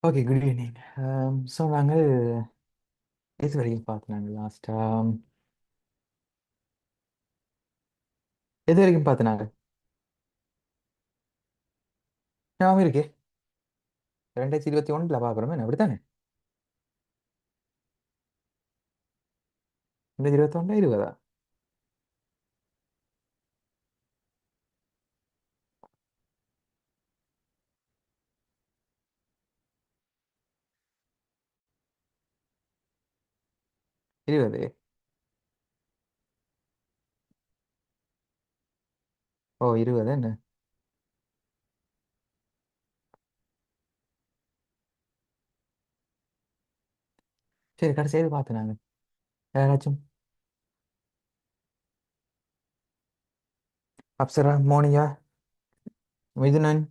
Okay, good evening. So நாங்கள் எது வரைக்கும் பார்த்தோம் லாஸ்டா? எது வரைக்கும் பார்த்தோம்? ஞாபகம் இருக்கே. 2021 பார்க்குறோமே, அப்படித்தானே? 2021 20. 20. ஓ, 20 என்ன? சரி, கடைசி எது பார்த்தோம் நாங்கள்? யாராச்சும்? அப்சரா, மோனியா, மிதுனன்,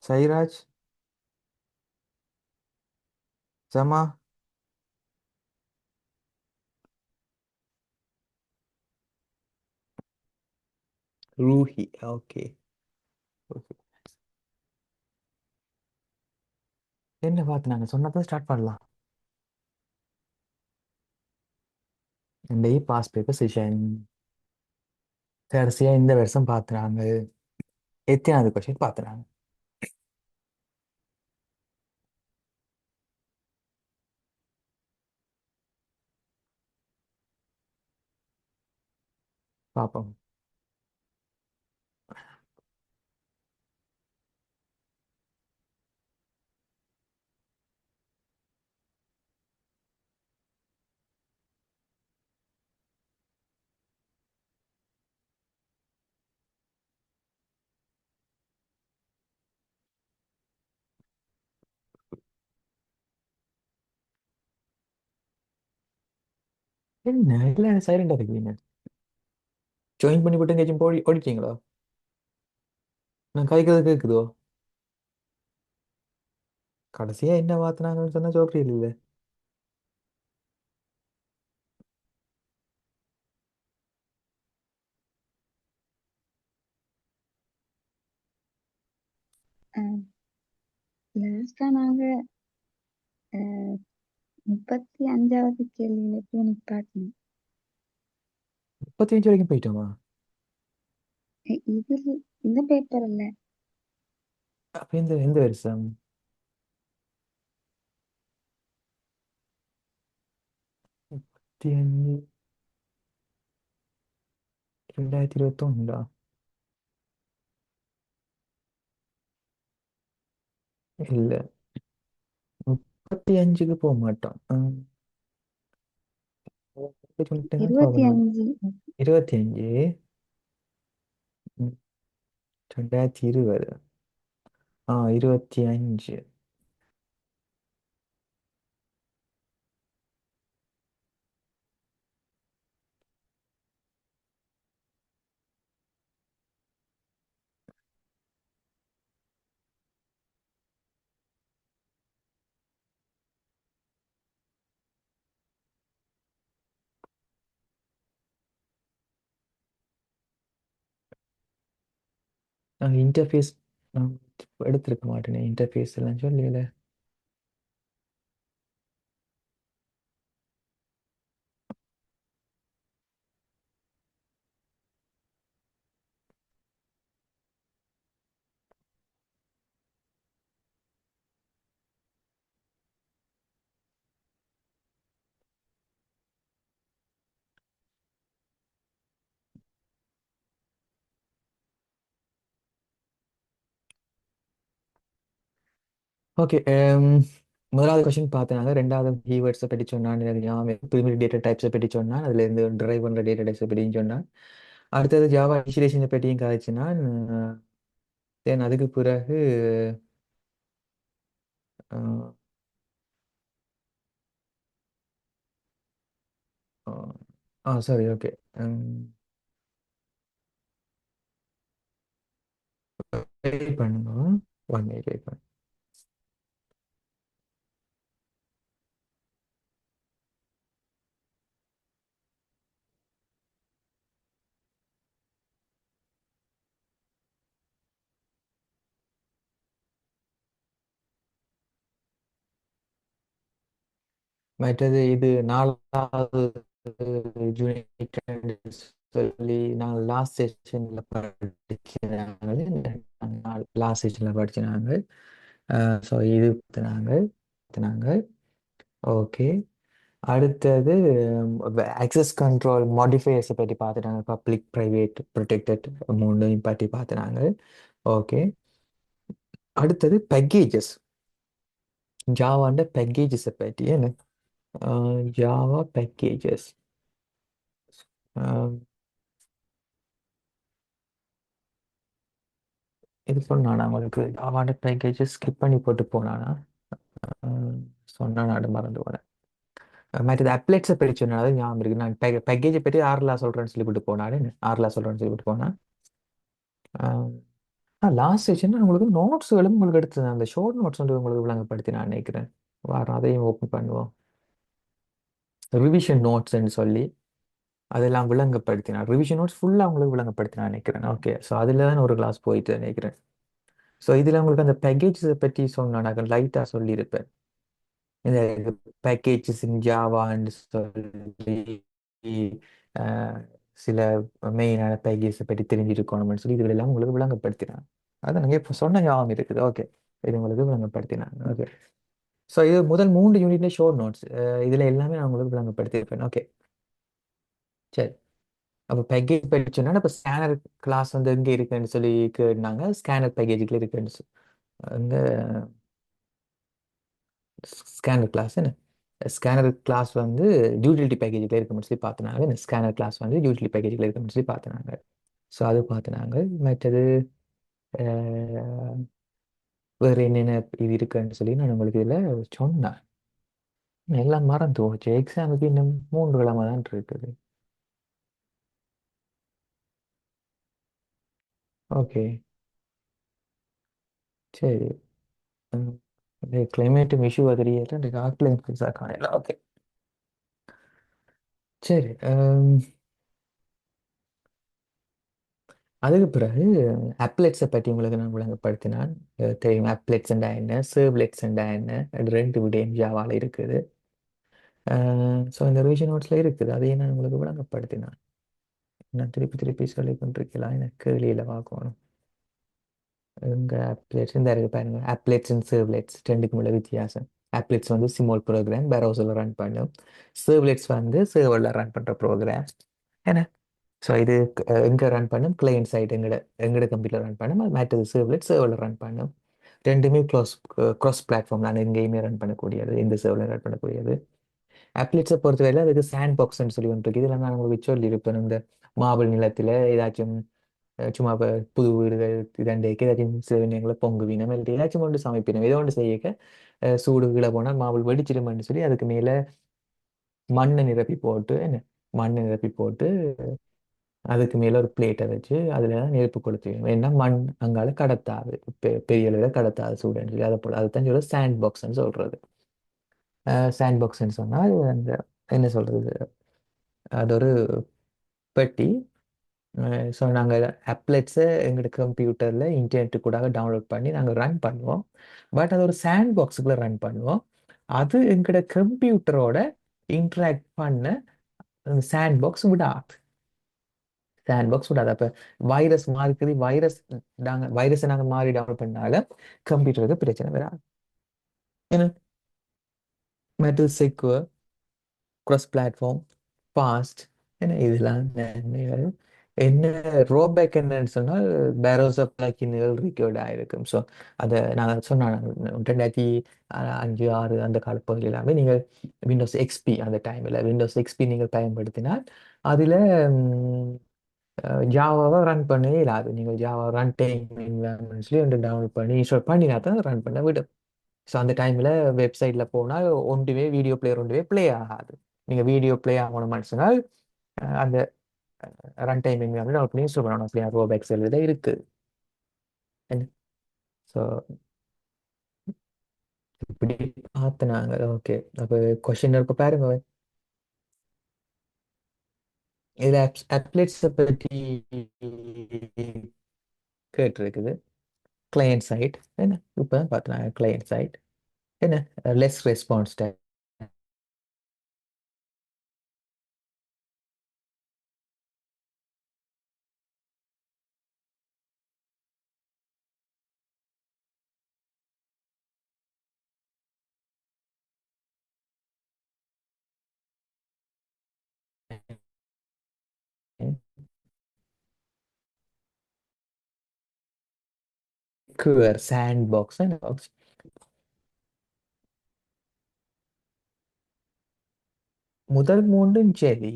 சைராஜ், ஜமா, ரூஹி. ஓகே. ஓகே. என்ன பார்த்து நாங்கள் சொன்னதான் ஸ்டார்ட் பண்ணலாம். இந்த பாஸ் பேப்பர் செஷன் கடைசியாக இந்த வருஷம் பார்த்துனாங்க. எத்தனாவது கொஸ்டின் பார்த்துனாங்க? பார்ப்போம். என்ன இல்லை, சைலண்டாக இருக்கீங்க? ஜாயின் பண்ணி விட்டு எங்கேயாச்சும் போய் ஓடிட்டீங்களா? நான் கதைக்கிறது கேட்குதோ? கடைசியா என்ன மாத்தினாங்கன்னு சொன்னா ஜோப்ரி இல்லை. லாஸ்டா நாங்க 35வது கேள்வியில போய் நிப்பாட்டணும். 35 வரைக்கும் போயிட்டோமா? இது இந்த பேப்பர் இல்ல. அப்ப எந்த எந்த வருஷம்? 35, 2021. இல்ல, 35க்கு போக மாட்டோம். 25. 25. 2020. 25. நாங்கள் இன்டர்ஃபேஸ் எடுத்திருக்க மாட்டேனே, இன்டர்ஃபேஸ் எல்லாம் சொல்லல. ஓகே. முதலாவது கொஸ்டின் பார்த்தனாங்க. ரெண்டாவது கீவேர்ட்ஸை பற்றி சொன்னான். எனக்கு ஞாபகம். பிரிமிரி டேட்டா டைப்ஸை பற்றி சொன்னான். அதுல இருந்து டிரைவ் பண்ற டேட்டா டைப்ஸை பற்றியும் சொன்னான். அடுத்தது ஜாவா இனிஷியலைசேஷனை பற்றியும் கதைச்சினான். தென் அதுக்கு பிறகு அஹ், சாரி, ஓகே. வெயிட் பண்ணுங்க. 1 மினிட் வெயிட் பண்ணுங்க. மற்றது இது 4வது யூனிட் சொல்லி நான் லாஸ்ட் செஷன்ல படிக்கிறாங்க. லாஸ்ட் செஷன்ல படிச்சினாங்க. ஸோ இது நாங்க ஓகே. அடுத்தது access கண்ட்ரோல் மாடிஃபையர்ஸை பற்றி பார்த்துட்டாங்க. பப்ளிக் ப்ரைவேட் ப்ரொடெக்டட் மூணையும் பற்றி பார்த்துனாங்க. ஓகே. அடுத்தது பேக்கேஜஸ், ஜாவாண்ட பேக்கேஜஸை பற்றி என்ன ஜாவா பேக்கேஜஸ். இது சொன்னானா உங்களுக்கு ஜாவாண்ட பேக்கேஜஸ் ஸ்கிப் பண்ணி போட்டு போனானா? சொன்னா நான் மறந்து போனேன். மற்றது அப்ளேட்ஸை பற்றி சொன்னாலும் ஞாபகம் இருக்கு. நான் பேக்கேஜை பற்றி ஆறுலா சொல்கிறேன்னு சொல்லிவிட்டு போனாரு. ஆறுலா சொல்கிறேன்னு சொல்லிவிட்டு போனேன். லாஸ்ட் செஷன் உங்களுக்கு நோட்ஸ்களும் உங்களுக்கு எடுத்து அந்த ஷோர்ட் நோட்ஸ் வந்து உங்களுக்கு விளங்கப்படுத்தி நான் நினைக்கிறேன். வாரம் அதையும் ஓப்பன் பண்ணுவோம். ரிவிஷன் நோட்ஸ்ன்னு சொல்லி அதெல்லாம் விளங்கப்படுத்தினார். ரிவிஷன் நோட்ஸ் ஃபுல்லாக உங்களுக்கு விளங்கப்படுத்தினா நினைக்கிறேன். ஓகே. ஸோ அதில் தான் ஒரு கிளாஸ் போயிட்டு நினைக்கிறேன். ஸோ இதில் உங்களுக்கு அந்த பேக்கேஜஸை பற்றி சொன்னால் நான் லைட்டாக சொல்லியிருப்பேன். இந்த பேக்கேஜஸ் இன் ஜாவான்னு சொல்லி அஹ், சில மெயினான பேக்கேஜஸை பற்றி தெரிஞ்சிருக்கணும்னு சொல்லி இதுகளெல்லாம் உங்களுக்கு விளங்கப்படுத்தினாங்க. அதான் நீங்கள் இப்போ சொன்ன ஞாபகம் இருக்குது. ஓகே. இது உங்களுக்கு விளங்கப்படுத்தினாங்க. ஓகே. ஸோ இது முதல் 3 யூனிட்ல ஷோர்ட் நோட்ஸ். இதில் எல்லாமே நான் உங்களுக்கு விளங்கப்படுத்தியிருப்பேன். ஓகே. சரி. அப்போ பேக்கேஜ் பற்றி சொன்னா இப்போ ஸ்கேனர் கிளாஸ் வந்து எங்கே இருக்குன்னு சொல்லி கேட்டாங்க. ஸ்கேனர் பேக்கேஜுக்குள்ள இருக்குன்னு அங்கே ஸ்கேனர் கிளாஸ் என்ன ஸ்கேனர் கிளாஸ் வந்து யூட்டிலிட்டி பேக்கேஜில் இருக்குன்னு சொல்லி பார்த்தினாங்க. இந்த ஸ்கேனர் கிளாஸ் வந்து யூட்டிலிட்டி பேக்கேஜில் இருக்குன்னு சொல்லி பார்த்தினாங்க. ஸோ அது பார்த்தினாங்க. மற்றது அஹ், வேறு என்னென்ன இது இருக்குன்னு சொல்லி நான் உங்களுக்கு இதில் சொன்னேன். எல்லாம் மறந்து போச்சு. எக்ஸாமுக்கு இன்னும் 3 கிழமை தான் இருக்குது. ஓகே. சரி. கிளைமேட் இஷ்யூ தெரியல. இந்த ஆக்ல காணல. ஓகே. சரி. அதுக்கு பிறகு அப்லெட்ஸை பற்றி உங்களுக்கு நான் விளங்கப்படுத்தினான். தெரியும் அப்லெட்ஸ்ண்டா என்ன, சர்வ்லெட்ஸ்ண்டா என்ன, அது 2 விடயம் ஜாவால இருக்குது. ஸோ இந்த ரிவிஷன் நோட்ஸில் இருக்குது. அதையும் நான் உங்களுக்கு விளங்கப்படுத்தினான். நான் திருப்பி திருப்பி சொல்லி கொண்டிருக்கலாம். எனக்கு கேள்வியில் பார்க்கணும். இங்கே அப்லெட்ஸ் இந்த இருக்கு பாருங்க. அப்லெட்ஸ் அண்ட் சர்வ்லெட்ஸ் ரெண்டுக்கும் உள்ள வித்தியாசம். அப்லெட்ஸ் வந்து சிமோல் ப்ரோக்ராம் ப்ரௌசரில் ரன் பண்ணும். சர்வ்லெட்ஸ் வந்து சர்வரில் ரன் பண்ணுற ப்ரோக்ராம் என்ன. ஸோ இது எங்கே ரன் பண்ணும்? கிளையன்ட் சைட் எங்கட கம்ப்யூட்டர் ரன் பண்ணும். அது மற்றது சர்வ்லெட் சர்வரில் ரன் பண்ணும். ரெண்டுமே க்ராஸ் பிளாட்ஃபார்ம் நான் எங்கேயுமே ரன் பண்ணக்கூடியது, இந்த சர்வரில் ரன் பண்ணக்கூடியது. அப்லெட்ஸை பொறுத்தவரையில் அதுக்கு சாண்ட் பாக்ஸ்ன்னு சொல்லி ஒன்று இருக்குது. இதில் நான் உங்களுக்கு சொல்லியிருப்பேன். இந்த மார்பிள் நிலத்தில் ஏதாச்சும் சும்மா இப்போ புது வீடுகள் இதண்டைக்கு ஏதாச்சும் சிறுநீங்களை பொங்கு வீணம் இல்லை ஏதாச்சும் ஒன்று சமைப்பினம் ஏதோ ஒன்று செய்யக்க சூடு கீழே போனால் மாவுள் வெடிச்சிடுமென்னு சொல்லி அதுக்கு மேலே மண்ணை நிரப்பி போட்டு என்ன மண்ணை நிரப்பி போட்டு அதுக்கு மேலே ஒரு பிளேட்டை வச்சு அதில் நெருப்பு கொளுத்திடும். ஏன்னா மண் அங்கால கடத்தாது, பெரிய அளவில் கடத்தாது சூடுன்னு சொல்லி அதை போல அதுதான் சொல்றது சாண்ட் பாக்ஸ்ன்னு சொல்றது. சாண்ட் பாக்ஸ்ன்னு சொன்னால் அந்த என்ன சொல்றது, அது ஒரு பெட்டி. ஸோ நாங்கள் அப்லெட்ஸை எங்களோட கம்ப்யூட்டரில் இன்டர்நெட்டு கூட டவுன்லோட் பண்ணி நாங்கள் ரன் பண்ணுவோம். பட் அது ஒரு சாண்ட் பாக்ஸுக்குள்ளே ரன் பண்ணுவோம். அது எங்களோட கம்ப்யூட்டரோட இன்ட்ராக்ட் பண்ண அந்த சாண்ட் பாக்ஸ் விடாது. சாண்ட் பாக்ஸ் விடாது. அப்போ வைரஸ் மாதிரி வைரஸை நாங்கள் மாறி டவுன்லோட் பண்ணால கம்ப்யூட்டருக்கு பிரச்சனை வராது. ஏன்னா metal secure, cross platform, fast, ஏன்னா இதெல்லாம் நன்மைகள். என்ன ரோபேக் என்னன்னு சொன்னால் பேரோஸ் ஆஃப் பிளக்கின்கள் ரிகவர்ட் ஆகிருக்கும். ஸோ அதை நான் சொன்னேன் 2005 6 அந்த காலப்பகுதியில் எல்லாமே நீங்கள் விண்டோஸ் எக்ஸ்பி அந்த டைமில் விண்டோஸ் எக்ஸ்பி நீங்கள் பயன்படுத்தினால் அதில் ஜாவாவை ரன் பண்ணவே இல்லாது. நீங்கள் ஜாவா ரன் டைம் சொல்லி ஒன்று டவுன்லோட் பண்ணி இன்ஸ்டால் பண்ணினா தான் ரன் பண்ண விடும். ஸோ அந்த டைமில் வெப்சைட்டில் போனால் ஒன்றுமே வீடியோ பிளேயர் ஒன்றுமே ப்ளே ஆகாது. நீங்கள் வீடியோ ப்ளே ஆகணும்னு சொன்னால் அந்த ரன் டைம் வந்து டவுன்லோட் பண்ணி இன்ஸ்டால் பண்ணணும். அப்படியே ரோபேக் செல்வில் இருக்குது. ஸோ இப்படி பார்த்துனாங்க. ஓகே. அப்போ கொஷின் இருக்க பாருங்க. இதில் அப்லெட்ஸை பற்றி கேட்டிருக்குது. கிளையன்ட் சைட் என்ன இப்போ தான் பார்த்துனாங்க. கிளையன்ட் சைட் என்ன less response time secure sandbox box. முதல் மூன்றும் சரி,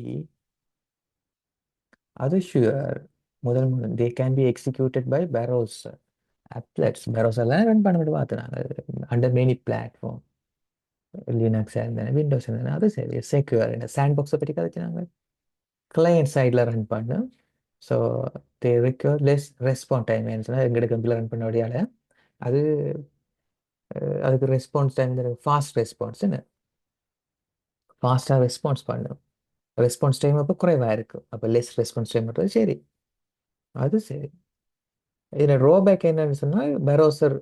அது ஷுவர். முதல் மூணு they can be executed by browsers applets. Browsers எல்லாம் ரன் பண்ணிட்டு பார்த்துனாங்க அண்டர் மெனி பிளாட்ஃபார்ம். லினக்ஸ் இருந்தேன், விண்டோஸ் இருந்தேன், அது சரி செக்யூர். சாண்ட் பாக்ஸை பற்றி கதைச்சினாங்க. கிளையண்ட் சைடில் ரன் பண்ணும். So they require less response time. சொன்னால் எங்களுக்கு கம்ப்யூட்டர் ரன் பண்ண வழியால் அது அதுக்கு ரெஸ்பான்ஸ் டைம் ஃபாஸ்ட் ரெஸ்பான்ஸ் என்ன ஃபாஸ்ட்டாக ரெஸ்பான்ஸ் பண்ணும். ரெஸ்பான்ஸ் டைம் அப்போ குறைவாக இருக்கும். அப்போ லெஸ் ரெஸ்பான்ஸ் டைம் பண்ணுறது சரி, அது சரி. இதில் ரோபேக் என்னன்னு சொன்னால் பரோசர்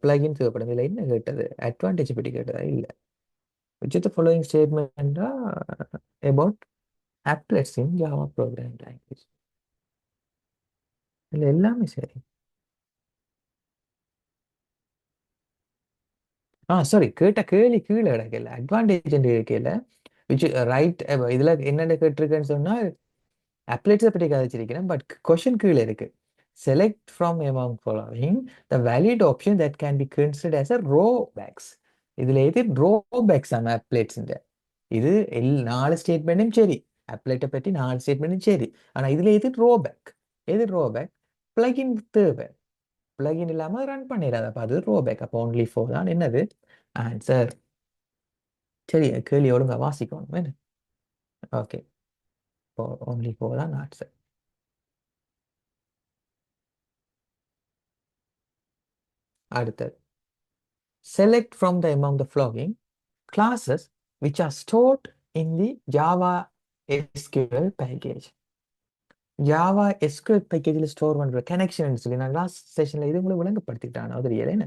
பிளகின் தேவைப்படும். இதில் என்ன கேட்டது? அட்வான்டேஜ் பற்றி கேட்டதா? இல்லை. which of the following statement about applets in Java programming language? இல்லை எல்லாமே சரி. சாரி, கேட்ட கேள்வி கீழே கிடக்கல. அட்வான்டேஜ் கேட்கல. விச் ரைட் இதில் என்னென்ன கேட்டிருக்கேன்னு சொன்னால் அப்ளேட்ஸை பற்றி கதைச்சிருக்கிறேன். பட் கொஷின் கீழே இருக்கு. Select from among following the valid option that can be considered as a rollbacks. இதில் எது ரோபேக்ஸ் ஆன அப்ளேட்ஸ்? இது 4 ஸ்டேட்மெண்ட்டும் சரி. அப்ளேட்டை பற்றி 4 ஸ்டேட்மெண்ட்டும் சரி. ஆனால் இதில் எது ரோபேக்? எது ரோபேக்? பிளகின் தேவை. பிளகின் இல்லாமல் ரன் பண்ணிடாது. அப்போ அது ரோபேக். அப்போ only 4 தான் என்னது ஆன்சர். சரி, கேள்வி ஒழுங்கா வாசிக்கணும் என்ன? ஓகே, இப்போ only 4 தான் ஆன்சர். அடுத்தது, select from the among the following classes which are stored in the Java SQL package. Java SQL பேக்கேஜில் ஸ்டோர் பண்ணுற கனெக்ஷன் சொல்லி நான் லாஸ்ட் செஷனில் இது உங்களுக்கு விளங்கப்படுத்திட்டான். அது ரியல் என்ன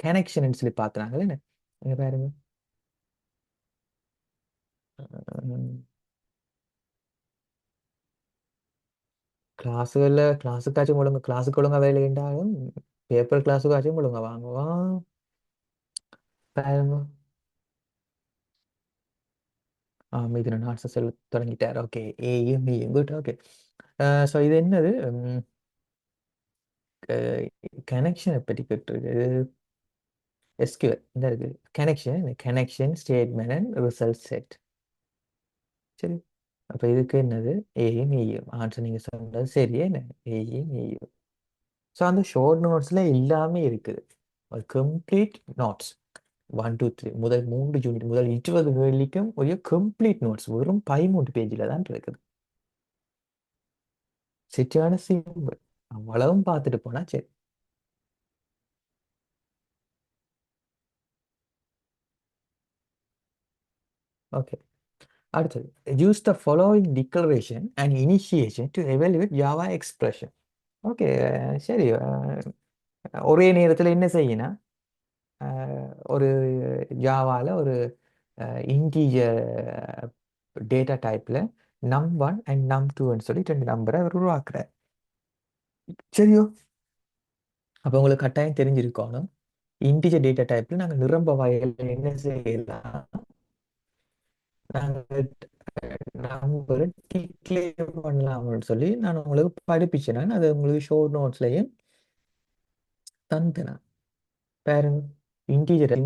கனெக்ஷன் சொல்லி பார்த்துனாங்களே என்ன? இங்கே பாருங்க, கிளாஸுக்காச்சும் ஒழுங்கு, கிளாஸுக்கு ஒழுங்கா வேலை இருந்தாலும் பேப்பர் கிளாஸுக்காச்சும் ஒழுங்கா வாங்குவான். பாருங்க, மீது நாட்ஸ் செல் தொடங்கிட்டார். ஓகே, ஏயும் பியும் குட். ஓகே, ஸோ இது என்னது? கனெக்ஷனை பற்றி கேட்டிருக்கு. எஸ்கியூஎல் இந்த இருக்கு connection statement and result set. சரி, அப்போ இதுக்கு என்னது? ஏயும் ஏயும். ஆன்சர் நீங்கள் சொன்னது சரியே என்ன? ஏயும் ஏயும். ஸோ அந்த ஷார்ட் நோட்ஸில் எல்லாமே இருக்குது. ஒரு கம்ப்ளீட் நோட்ஸ் 1 2 3 முதல் 3 யூனிட் முதல் 20 கேள்விக்கும் ஒரு கம்ப்ளீட் நோட்ஸ் வெறும் 13 பேஜில் தான் இருக்குது. சரியான சிம்பிள். அவ்வளவும் பார்த்துட்டு போனா சரி. ஓகே, அடுத்தது, use the following declaration and initiation to evaluate Java expression. Okay, சரி. ஒரே நேரத்தில் என்ன செய்யணும்? ஒரு ஜாவாவில் ஒரு இன்டீஜர் டேட்டா டைப்பில் num1 அண்ட் num2ன்னு சொல்லி 2 நம்பரை அவர் உருவாக்குறார். சரியோ? அப்போ உங்களுக்கு கட்டாயம் தெரிஞ்சிருக்கணும், இன்டீஜர் டேட்டா டைப்பில் நாங்கள் நிரம்ப வகையில் என்ன செய்யலாம்? நாங்கள் நம்பரை டிக்ளேர் பண்ணலாம்னு சொல்லி நான் உங்களுக்கு படிப்பிச்சேன். அது உங்களுக்கு ஷோ நோட்ஸ்லையும் தந்தேன். பாருங்க, இன்டீஜர்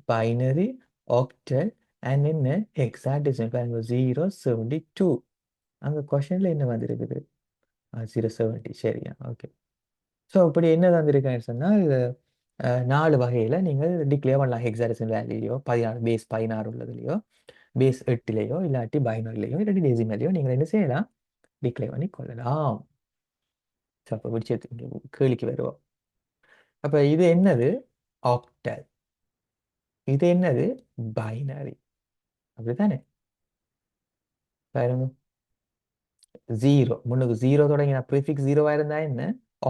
பைனரி, ஆக்டல் அண்ட் என்ன ஹெக்ஸாடெசிமல். பாருங்க, 072. அங்கே கொஷனில் என்ன வந்திருக்குது? 070. சரியா? ஓகே. ஸோ இப்படி என்ன தந்திருக்கேன்னு சொன்னால், இது 4 வகையில் நீங்கள் டிக்ளேர் பண்ணலாம். ஹெக்ஸாடெசிமல் வேல்யூலையோ, 16 பேஸ் 16 உள்ளதுலையோ, பேஸ் 8லையோ, இல்லாட்டி பைனரிலையோ, இல்லாட்டி டெசிமலையோ நீங்கள் என்ன செய்யலாம்? டிக்ளேர் பண்ணி கொள்ளலாம். ஸோ அப்போ பிடிச்சது கேள்விக்கு வருவோம். அப்போ இது என்னது? ஆக்டல். இது என்னது? பைனரி. அப்படித்தானே? பாருங்க, 0 முன்னுக்கு 0 தொடங்கின ப்ரீஃபிக்ஸ் 0வா இருந்தா என்ன?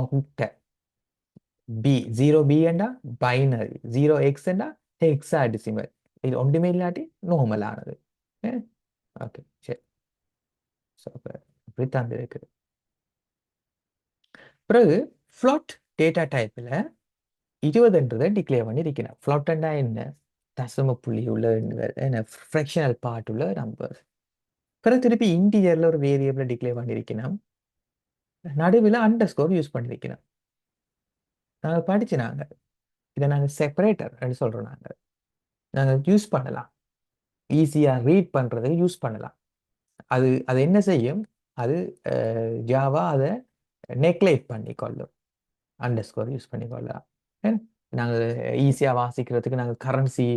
ஆக்டல். பி 0 பி என்றா பைனரி, 0x என்றா ஹெக்ஸாடெசிமல். இது ஒன்றுமே இல்லாட்டி நார்மலானது. ஓகே, சரி. ஸோ அப்போ இப்படித்தான் இருக்கு. பிறகு ஃப்ளாட் டேட்டா டைப்பில் 20ன்றதை டிக்ளேர் பண்ணி இருக்கணும். ஃப்ளாட்னா என்ன? தசம புள்ளி உள்ள எண்கள், என்ன ஃப்ராக்ஷனல் பார்ட் உள்ள நம்பர். பிறகு திருப்பி இன்டீஜரில் ஒரு வேரியபிளை டிக்ளேர் பண்ணியிருக்கணும். நடுவில் அண்டர் ஸ்கோர் யூஸ் பண்ணியிருக்கணும். நாங்கள் படிச்சு நாங்கள் இதை நாங்கள் செப்பரேட்டர் அப்படின்னு சொல்கிறோம். நாங்கள் யூஸ் பண்ணலாம், ஈஸியாக ரீட் பண்ணுறதுக்கு யூஸ் பண்ணலாம். அது அது என்ன செய்யும், அது ஜாவா அதை நெக்லேட் பண்ணிக்கொள்ளும், அண்டர்ஸ்கோர் யூஸ் பண்ணிக்கொள்ளலாம். நாங்கள் ஈஸியாக வாசிக்கிறதுக்கு நாங்கள் கரன்சி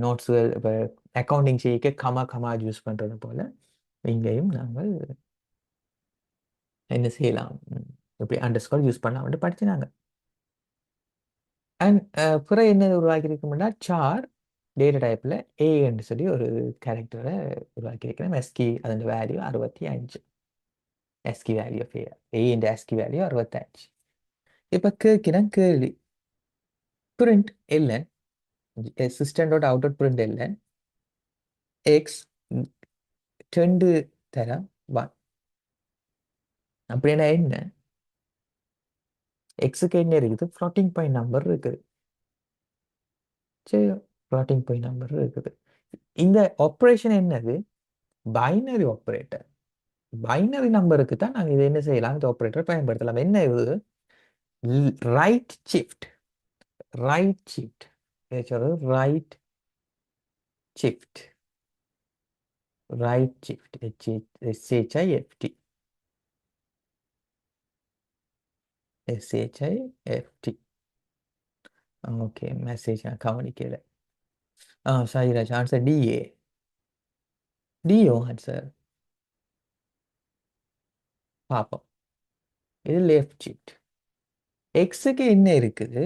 நோட்ஸுகள் இப்போ அக்கௌண்டிங் செய்ய கமா கமா யூஸ் பண்ணுறது போல் இங்கேயும் நாங்கள் என்ன செய்யலாம், இப்படி அண்டர்ஸ்கோர் யூஸ் பண்ணலாம் படிச்சு நாங்கள். அண்ட் பிற என்ன உருவாக்கியிருக்கோம்னா சார் டேட்டா டைப்பில் ஏன்னு சொல்லி ஒரு கேரக்டரை உருவாக்கியிருக்கிறேன். எஸ்கி அதன் value 65. ASCII value of A இந்த எஸ்கி வேல்யூ 65. இப்போ கேட்கிறேன் கேள்வி, print LN system dot out print LN x 2 தரம் 1 அப்படின்னா என்ன? எக்ஸுக்கு என்ன இருக்குது, ஃப்ளோட்டிங் பாயிண்ட் நம்பர் இருக்குது. சரி, ஃப்ளோட்டிங் பாயிண்ட் நம்பர் இருக்குது. இந்த ஆப்ரேஷன் என்னது? Binary operator. பைனரி நம்பருக்கு தான் நாங்கள் இதை என்ன செய்யலாம், இந்த ஆப்ரேட்டர் பயன்படுத்தலாம். என்ன இது? Right shift. Right shift right shift right shift எஸ்ஹெச்ஐஎஃப்டி எஸ்ஹெச்ஐஎஃப்டி. Okay, message நான் கவனிக்கல. சாரிராஜ், ஆன்சர் டிஏ. DO answer. பார்ப்போம். இது லெஃப்ட் ஷிஃப்ட். எக்ஸுக்கு என்ன இருக்குது?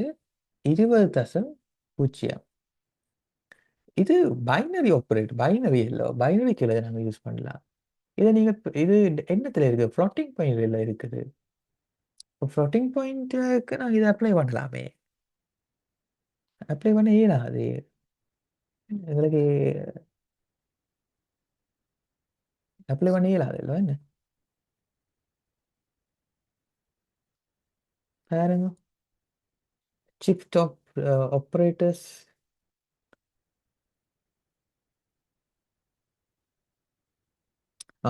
20.0. இது பைனரி ஆப்ரேட், பைனரி இல்லை, பைனரிக்கு இல்லை நாங்கள் யூஸ் பண்ணலாம். இதை நீங்கள் இது என்னத்தில் இருக்குது? ஃப்ளோட்டிங் பாயிண்ட்ல இருக்குது. ஃப்ளோட்டிங் பாயிண்ட்டுக்கு நாங்கள் இதை அப்ளை பண்ணலாமே. அப்ளை பண்ண இயலாது எங்களுக்கு, அப்ளை பண்ண இயலாது இல்லை என்ன பாருங்க. Shift operators.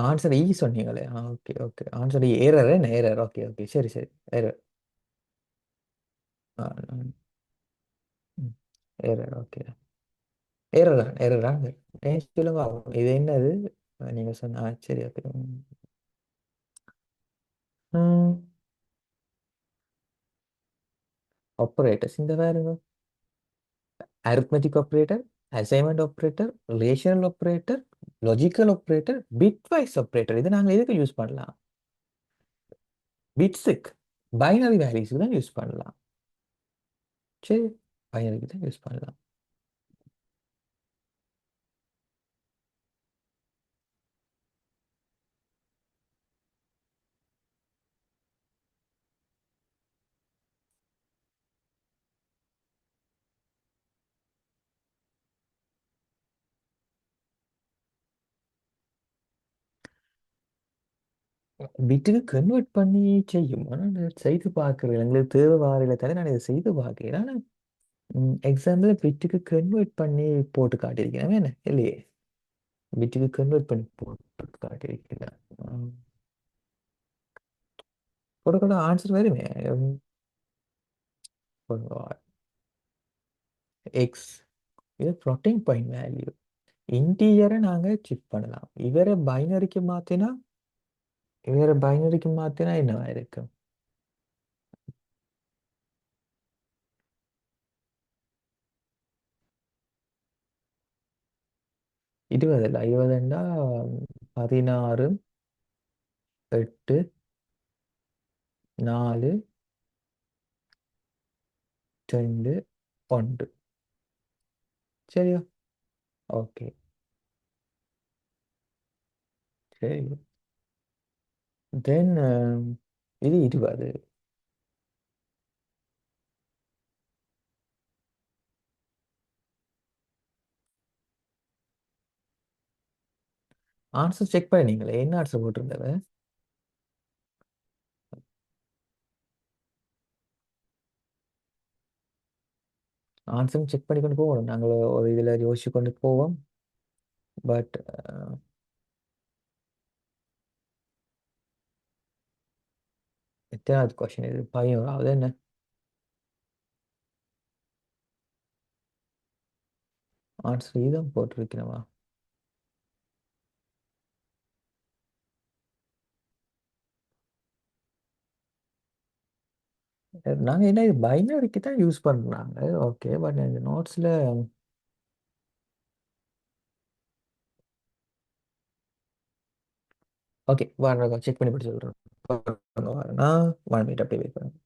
ஆன்சர் இ சொன்னீங்களே. ஓகே ஓகே, ஆன்சர் இ. ஏரர் என்ன ஏரர்? ஓகே ஓகே, சரி சரி, ஏரர். ஏரர் ஓகே, ஏரர் தான் ஏரர் தான். சொல்லுங்க, இது என்னது நீங்க சொன்ன? சரி ஓகே. ஆப்ரேட்டர்ஸ் இந்த பாருங்க, arithmetic operator, assignment operator, relational operator, logical operator, bitwise operator. இது நாங்கள் எதுக்கு யூஸ் பண்ணலாம்? பிட்ஸுக்கு, பைனரி வேல்யூஸுக்கு தான் யூஸ் பண்ணலாம். சரி, பைனரிக்கு தான் யூஸ் பண்ணலாம். பிட்டுக்கு கன்வெர்ட் பண்ணி செய்யும், ஆனால் நான் செய்து பார்க்குறேன். எங்களுக்கு தேவை வாரில தவிர நான் இதை செய்து பார்க்கிறேன். ஆனால் எக்ஸாம்பிள் பிட்டுக்கு கன்வெர்ட் பண்ணி போட்டு காட்டியிருக்கிறேன் என்ன இல்லையே. பிட்டுக்கு கன்வெர்ட் பண்ணி போட்டு காட்டியிருக்கிறேன். போட்டோட ஆன்சர் வருமே. எக்ஸ் இது ஃப்ளோட்டிங் பாயிண்ட் வேல்யூ. இன்டீஜரை நாங்கள் ஷிஃப்ட் பண்ணலாம். இவரை பைனரிக்கு மாற்றினா என்னவா இருக்கும்? 20 இல்லை, 20ண்டா 16, 8, 4, 2, 1. சரியா? ஓகே, சரி. தென் இது 20. ஆன்சர் செக் பண்ணீங்களே, என்ன ஆன்சர் போட்டிருந்தவ? ஆன்சரும் செக் பண்ணி கொண்டு போகணும். நாங்கள் ஒரு இதில் யோசிச்சு கொண்டு போவோம். பட் எத்தனாவது கொஷின் இது? 11வது என்ன? ஆன்சர் இதான் போட்டிருக்கிறவா? நாங்கள் என்ன இது பைனரிக்கு தான் யூஸ் பண்ணுறாங்க. ஓகே, பட் இந்த நோட்ஸில் ஓகே வர செக் பண்ணி படிச்சு சொல்கிறேன். வரேன்னா 1 மினிட் அப்படியே வெயிட் பண்ணுங்க.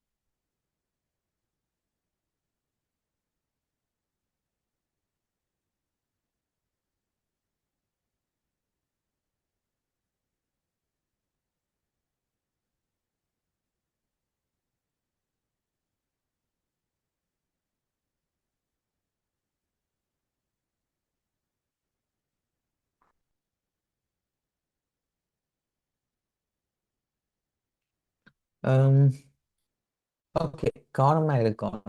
ஓகே, கவனமாக இருக்கும்.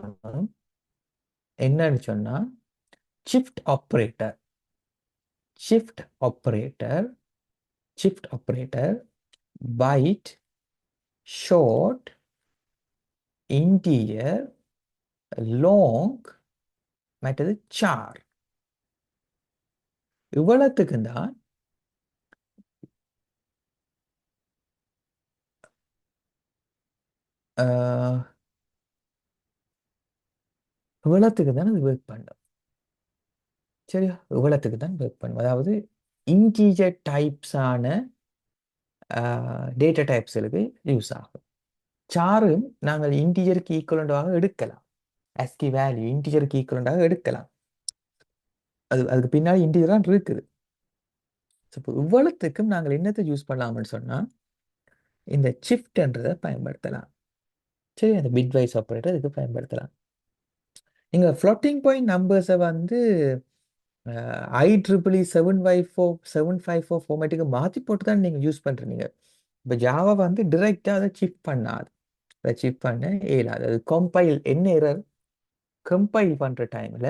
என்னன்னு சொன்னால் shift operator, shift operator, shift operator, byte, short, integer, long, மற்றது சார். இவ்வளவுத்துக்கு தான் இவ்வளவுத்துக்கு தான் அது ஒர்க் பண்ணும். சரியா? இவ்வளவுத்துக்கு தான் ஒர்க் பண்ணும். அதாவது இன்டீஜர் டைப்ஸான டேட்டா டைப்ஸ்களுக்கு யூஸ் ஆகும். சாரும் நாங்கள் இன்டீஜருக்கு ஈக்குவலண்டாக எடுக்கலாம். ASCII வேல்யூ இன்டீஜருக்கு ஈக்குவலண்டாக எடுக்கலாம். அதுக்கு பின்னாடி இன்டீஜர் தான் இருக்குது. இப்போ இவ்வளவுத்துக்கும் நாங்கள் என்னத்தை யூஸ் பண்ணலாம்னு சொன்னா இந்த ஷிஃப்ட்ன்றதை பயன்படுத்தலாம். சரி, அந்த பிட்வைஸ் ஆப்பரேட்டர் இதுக்கு பயன்படுத்தலாம். நீங்க ஃப்ளோட்டிங் பாயிண்ட் நம்பர்ஸை வந்து IEEE 754 ஃபார்மேட்டுக்கு மாற்றி போட்டு தான் நீங்கள் யூஸ் பண்ணுறீங்க. இப்போ ஜாவா வந்து டிரெக்டாக அதை ஷிஃப்ட் பண்ணாது. அதை ஷிஃப்ட் பண்ண இயலாது. அது கம்பைல் என்ன எரர், கம்பைல் பண்ணுற டைமில்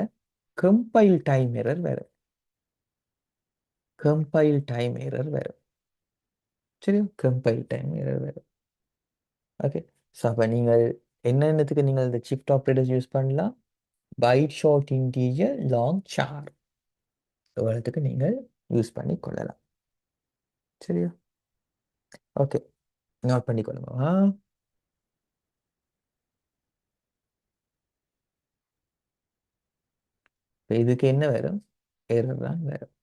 கம்பைல் டைம் எரர் வேறு, கம்பைல் டைம் எரர் வேறு. சரி, கம்பைல் டைம் எரர் வேறு. ஓகே, ஸோ அப்போ நீங்கள் என்னென்னத்துக்கு நீங்கள் இந்த ஷிஃப்ட் ஆப்ரேட்டர்ஸ் யூஸ் பண்ணலாம்? Byte, short, integer, long, char இவ்வளவுத்துக்கு நீங்கள் யூஸ் பண்ணி கொள்ளலாம். சரியா? ஓகே, நோட் பண்ணிக்கொள்ளுங்க. இப்ப இதுக்கு என்ன வரும்? எரர் தான் வரும்.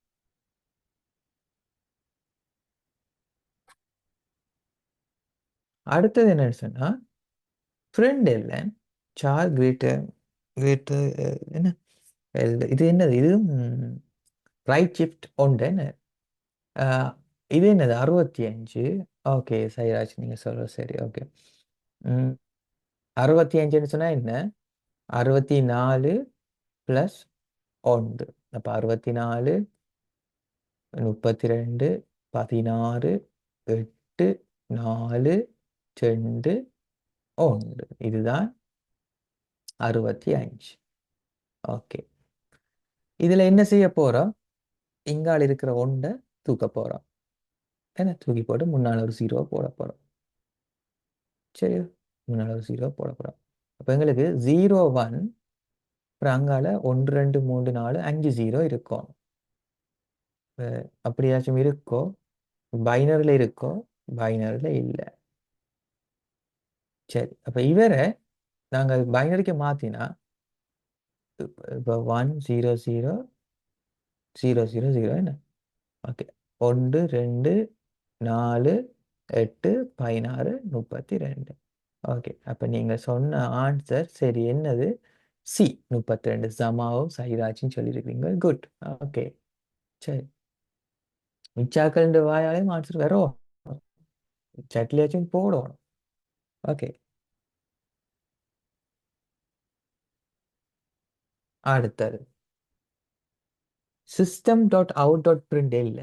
அடுத்தது என்னன்னு சொன்னா ஃப்ரெண்ட் எல்len சார் கிரேட்டர் கிரேட்டர் என்ன இது என்னது? இது ரைட் ஷிஃப்ட் ஒன்று என்ன? இது என்னது? 65. ஓகே சைராஜ், நீங்க சொல்ற சரி. ஓகே, 65ன்னு சொன்னா என்ன? 64 + 1. அப்போ 64, 32, 16, 8, 4, 2, 1. இதுதான் 65. ஓகே, இதில் என்ன செய்ய போகிறோம்? இங்கால் இருக்கிற ஒன்றை தூக்க போகிறோம். ஏன்னா தூக்கி போட்டு முன்னால் ஒரு 0 போட போகிறோம். சரி, முன்னால் ஒரு 0 போட போகிறோம். அப்போ எங்களுக்கு 01, அப்புறம் அங்கால 1 2 3 4 5 0 இருக்கும். அப்படியாச்சும் இருக்கோ? பைனரில் இருக்கோ? பைனரில் இல்லை. சரி, அப்போ இவரை நாங்கள் பைனரிக்கு மாற்றினா இப்போ 1 0 0 0 0 0 என்ன? ஓகே, 1 2 4 8 16 32. ஓகே, அப்போ நீங்கள் சொன்ன ஆன்சர் சரி. என்னது? சி 32. சமாவும் சைராஜின்னு சொல்லியிருக்கீங்க. குட். ஓகே, சரி. மிச்சாக்கள் வாயாலையும் ஆன்சர் வரும், சட்லியாச்சும் போடணும். ஓகே, அடுத்தது system.out.println.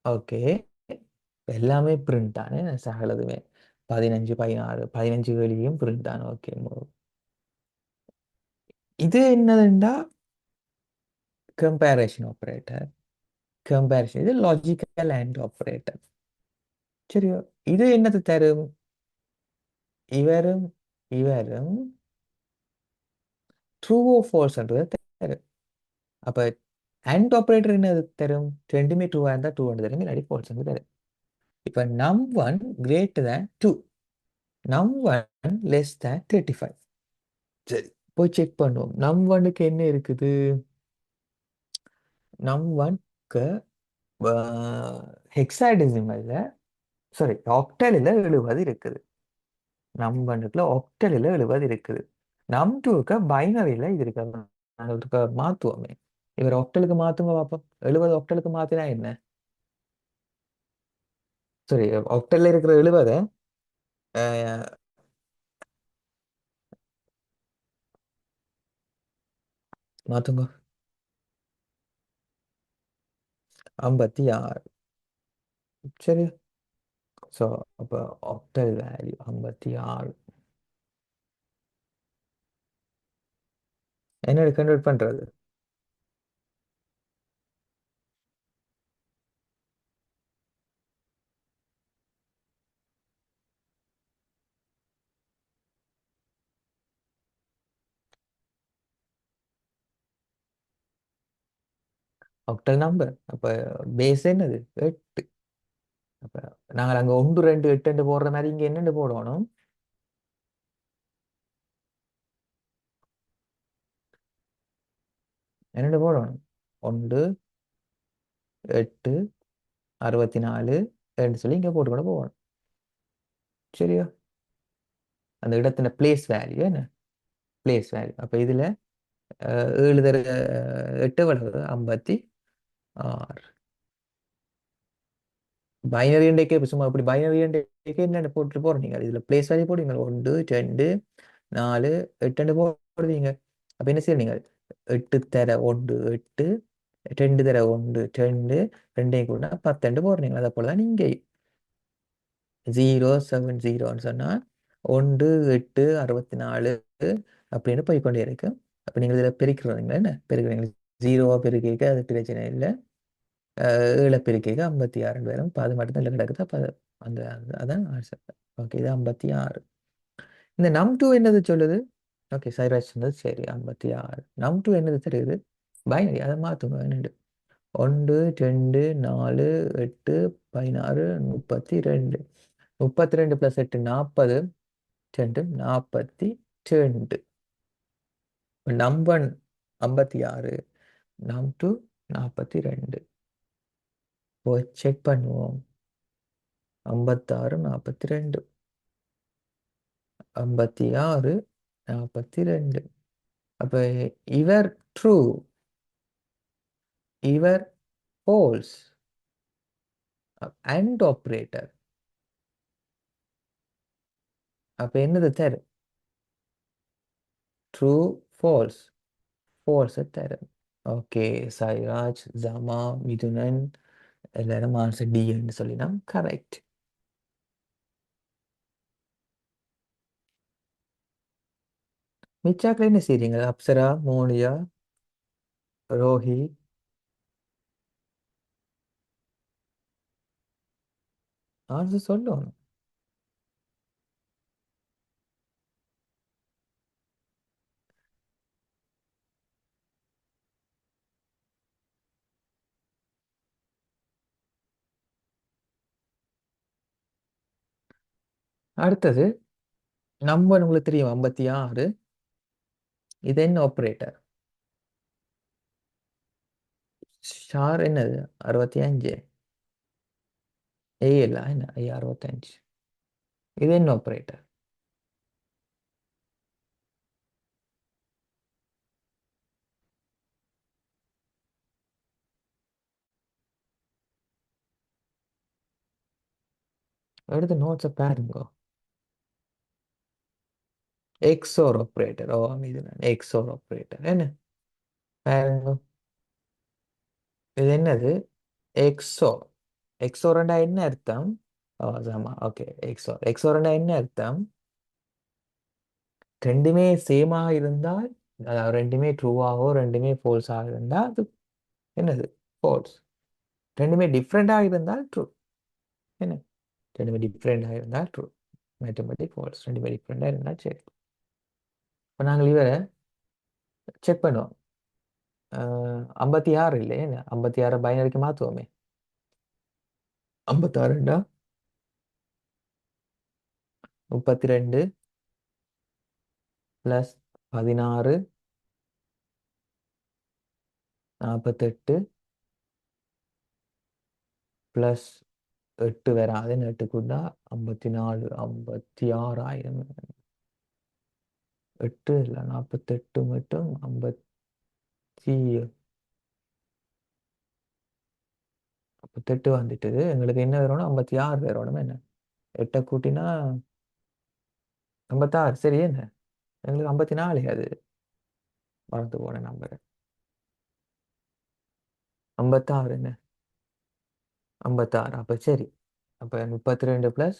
ஓகே, எல்லாமே பிரிண்ட் தானே, சகலதுமே 15 16 15 வெளியும் பிரிண்ட் தானே. ஓகே, இது என்னதுண்டா கம்பேரிஷன் ஆப்ரேட்டர். கம்பேரிஷன் இது லாஜிக்கல் அண்ட் ஆப்ரேட்டர். சரியோ, இது என்னது தரும்? இவரும் இவரும் ட்ரூ ஓ ஃபால்ஸ்ன்றதை தரும். அப்போ அண்ட் ஆப்ரேட்டர் என்னது தரும்? ரெண்டுமே ட்ரூவாக இருந்தால் டூ வந்து தரும், இல்லாட்டி ஃபால்ஸ் வந்து தரும். இப்போ நம் ஒன் கிரேட்டர் தேன் டூ, நம் ஒன் லெஸ் தேன் 35. சரி, போய் செக் பண்ணுவோம். நம் ஒன்னுக்கு என்ன இருக்குது? நம் ஒன்க்கு ஹெக்ஸாடெசிமல்ல, சாரி ஆக்டலில் 70 இருக்குது. நம் ஒன்னுக்குள்ள ஆக்டலில் 70 இருக்குது. நம் டூக்கு பைனரியில் இது இருக்கு. நாங்கள் மாற்றுவோமே. இவர் ஆக்டலுக்கு மாற்றுங்க பார்ப்போம். 70 ஆக்டலுக்கு மாற்றினா என்ன? சரி, ஆக்டல்ல இருக்கிற 70 மாற்றுங்க. 56. சரி, ஸோ அப்போ ஆக்டல் வேல்யூ 56. என்ன கன்வெர்ட் பண்ணுறது? ஆக்டல் நம்பர் அப்போ பேஸ் என்னது? 8. அப்போ நாங்கள் அங்கே 1 2 8 போடுற மாதிரி இங்கே என்னென்னு போடணும்? என்னென்னு போடணும்? 1 8 64 சொல்லி இங்கே போட்டுக்கொண்டு போகணும். சரியா? அந்த இடத்துல பிளேஸ் வேல்யூ என்ன? Place value. அப்போ இதில் 7 தர 8 எவ்வளவு? 56. பைனரி இன்டேக்கே சும்மா இப்படி பைனரி இன்டேக்கே என்னென்ன போட்டு போடுறீங்க? இதில் பிளேஸ் வேல்யூ போடுவீங்க. 1 2 4 8 போடுவீங்க. அப்போ என்ன செய்ய நீங்கள்? 8 தர 1 8, 2 தர 1 2, ரெண்டையும் கூட 10 போடுறீங்க. அதை போல தான் நீங்கள் 070ன்னு சொன்னால் 1 8 64 அப்படின்னு போய்க்கொண்டே இருக்கு. அப்போ நீங்கள் இதில் பெருக்கிறீங்க. என்ன பெருக்கிறீங்க? 0 பெருக்கிக்க அது பிரச்சனை இல்லை. 7 பெருக்கிக்க 56 வரும். இப்போ அது மட்டும் தான் கிடக்குது. அப்போ அந்த அதான் ஆன்சர். ஓகே, இது 56. இந்த நம் டூ என்னது சொல்லுது? ஓகே, சைராஜ் சொன்னது சரி. 56. நம் டூ என்னது தெரியுது? பைனரி. அதை மாற்றுங்க. என்னண்டு 1 2 4 8 16 32. 32 + 8 40, 2 42. நம் ஒன் 56, நம் டூ 42. போய் செக் பண்ணுவோம். 56 42, 56 42. அப்போ இவர் ட்ரூ, இவர் false. அண்ட் ஆப்ரேட்டர் அப்போ என்னது தரும்? True falls. ஃபால்ஸை தரும். ஓகே, சாய்ராஜ், ஜமா, மிதுனன் எல்லாரும் ஆன்சர் டின்னு சொல்லினா கரெக்ட். மிச்சாக்கில் என்ன செய்றீங்க? அப்சரா, மோனியா, ரோஹி, ஆன்சர் சொல்லணும். அடுத்தது நம்பர் உங்களுக்கு தெரியும் 56. இது என்ன ஆப்ரேட்டர்? ஷார் என்னது? 65. ஏ இல்லை என்ன? 65. இது என்ன ஆப்ரேட்டர்? எடுத்து நோட்ஸை பாருங்க. XOR operator. ஓ, இது எக்ஸோர் ஆப்ரேட்டர் என்ன பாருங்க. இது என்னது? எக்ஸோர். எக்ஸோரண்டா என்ன அர்த்தம்? ஓ, ஆமா. Okay, XOR. எக்ஸோரண்டா என்ன அர்த்தம்? ரெண்டுமே சேமாக இருந்தால், அதாவது ரெண்டுமே ட்ரூவாகவோ ரெண்டுமே ஃபால்ஸாக இருந்தால் அது என்னது? ஃபால்ஸ். ரெண்டுமே டிஃப்ரெண்டாக இருந்தால் ட்ரூ. என்ன? ரெண்டுமே டிஃப்ரெண்டாக இருந்தால் ட்ரூ, மற்றபடி ஃபால்ஸ். ரெண்டுமே டிஃப்ரெண்டாக இருந்தால் சரி. இப்போ நாங்கள் இவரை செக் பண்ணுவோம். 56 இல்லையே, 56 பைனரிக்கு மாற்றுவோமே. 56 32 ப்ளஸ் 16 48 ப்ளஸ் 8 வராது, 8 கூட்டா 54 56,000. 8 இல்லை 48 மட்டும் 58 வந்துட்டுது. எங்களுக்கு என்ன வேணும்? 56 வேணும். என்ன 8 கூட்டினா 56. சரி என்ன எங்களுக்கு 54. அது மறந்து போன நம்பர். 56 என்ன 56. அப்போ சரி. அப்போ 32 ப்ளஸ்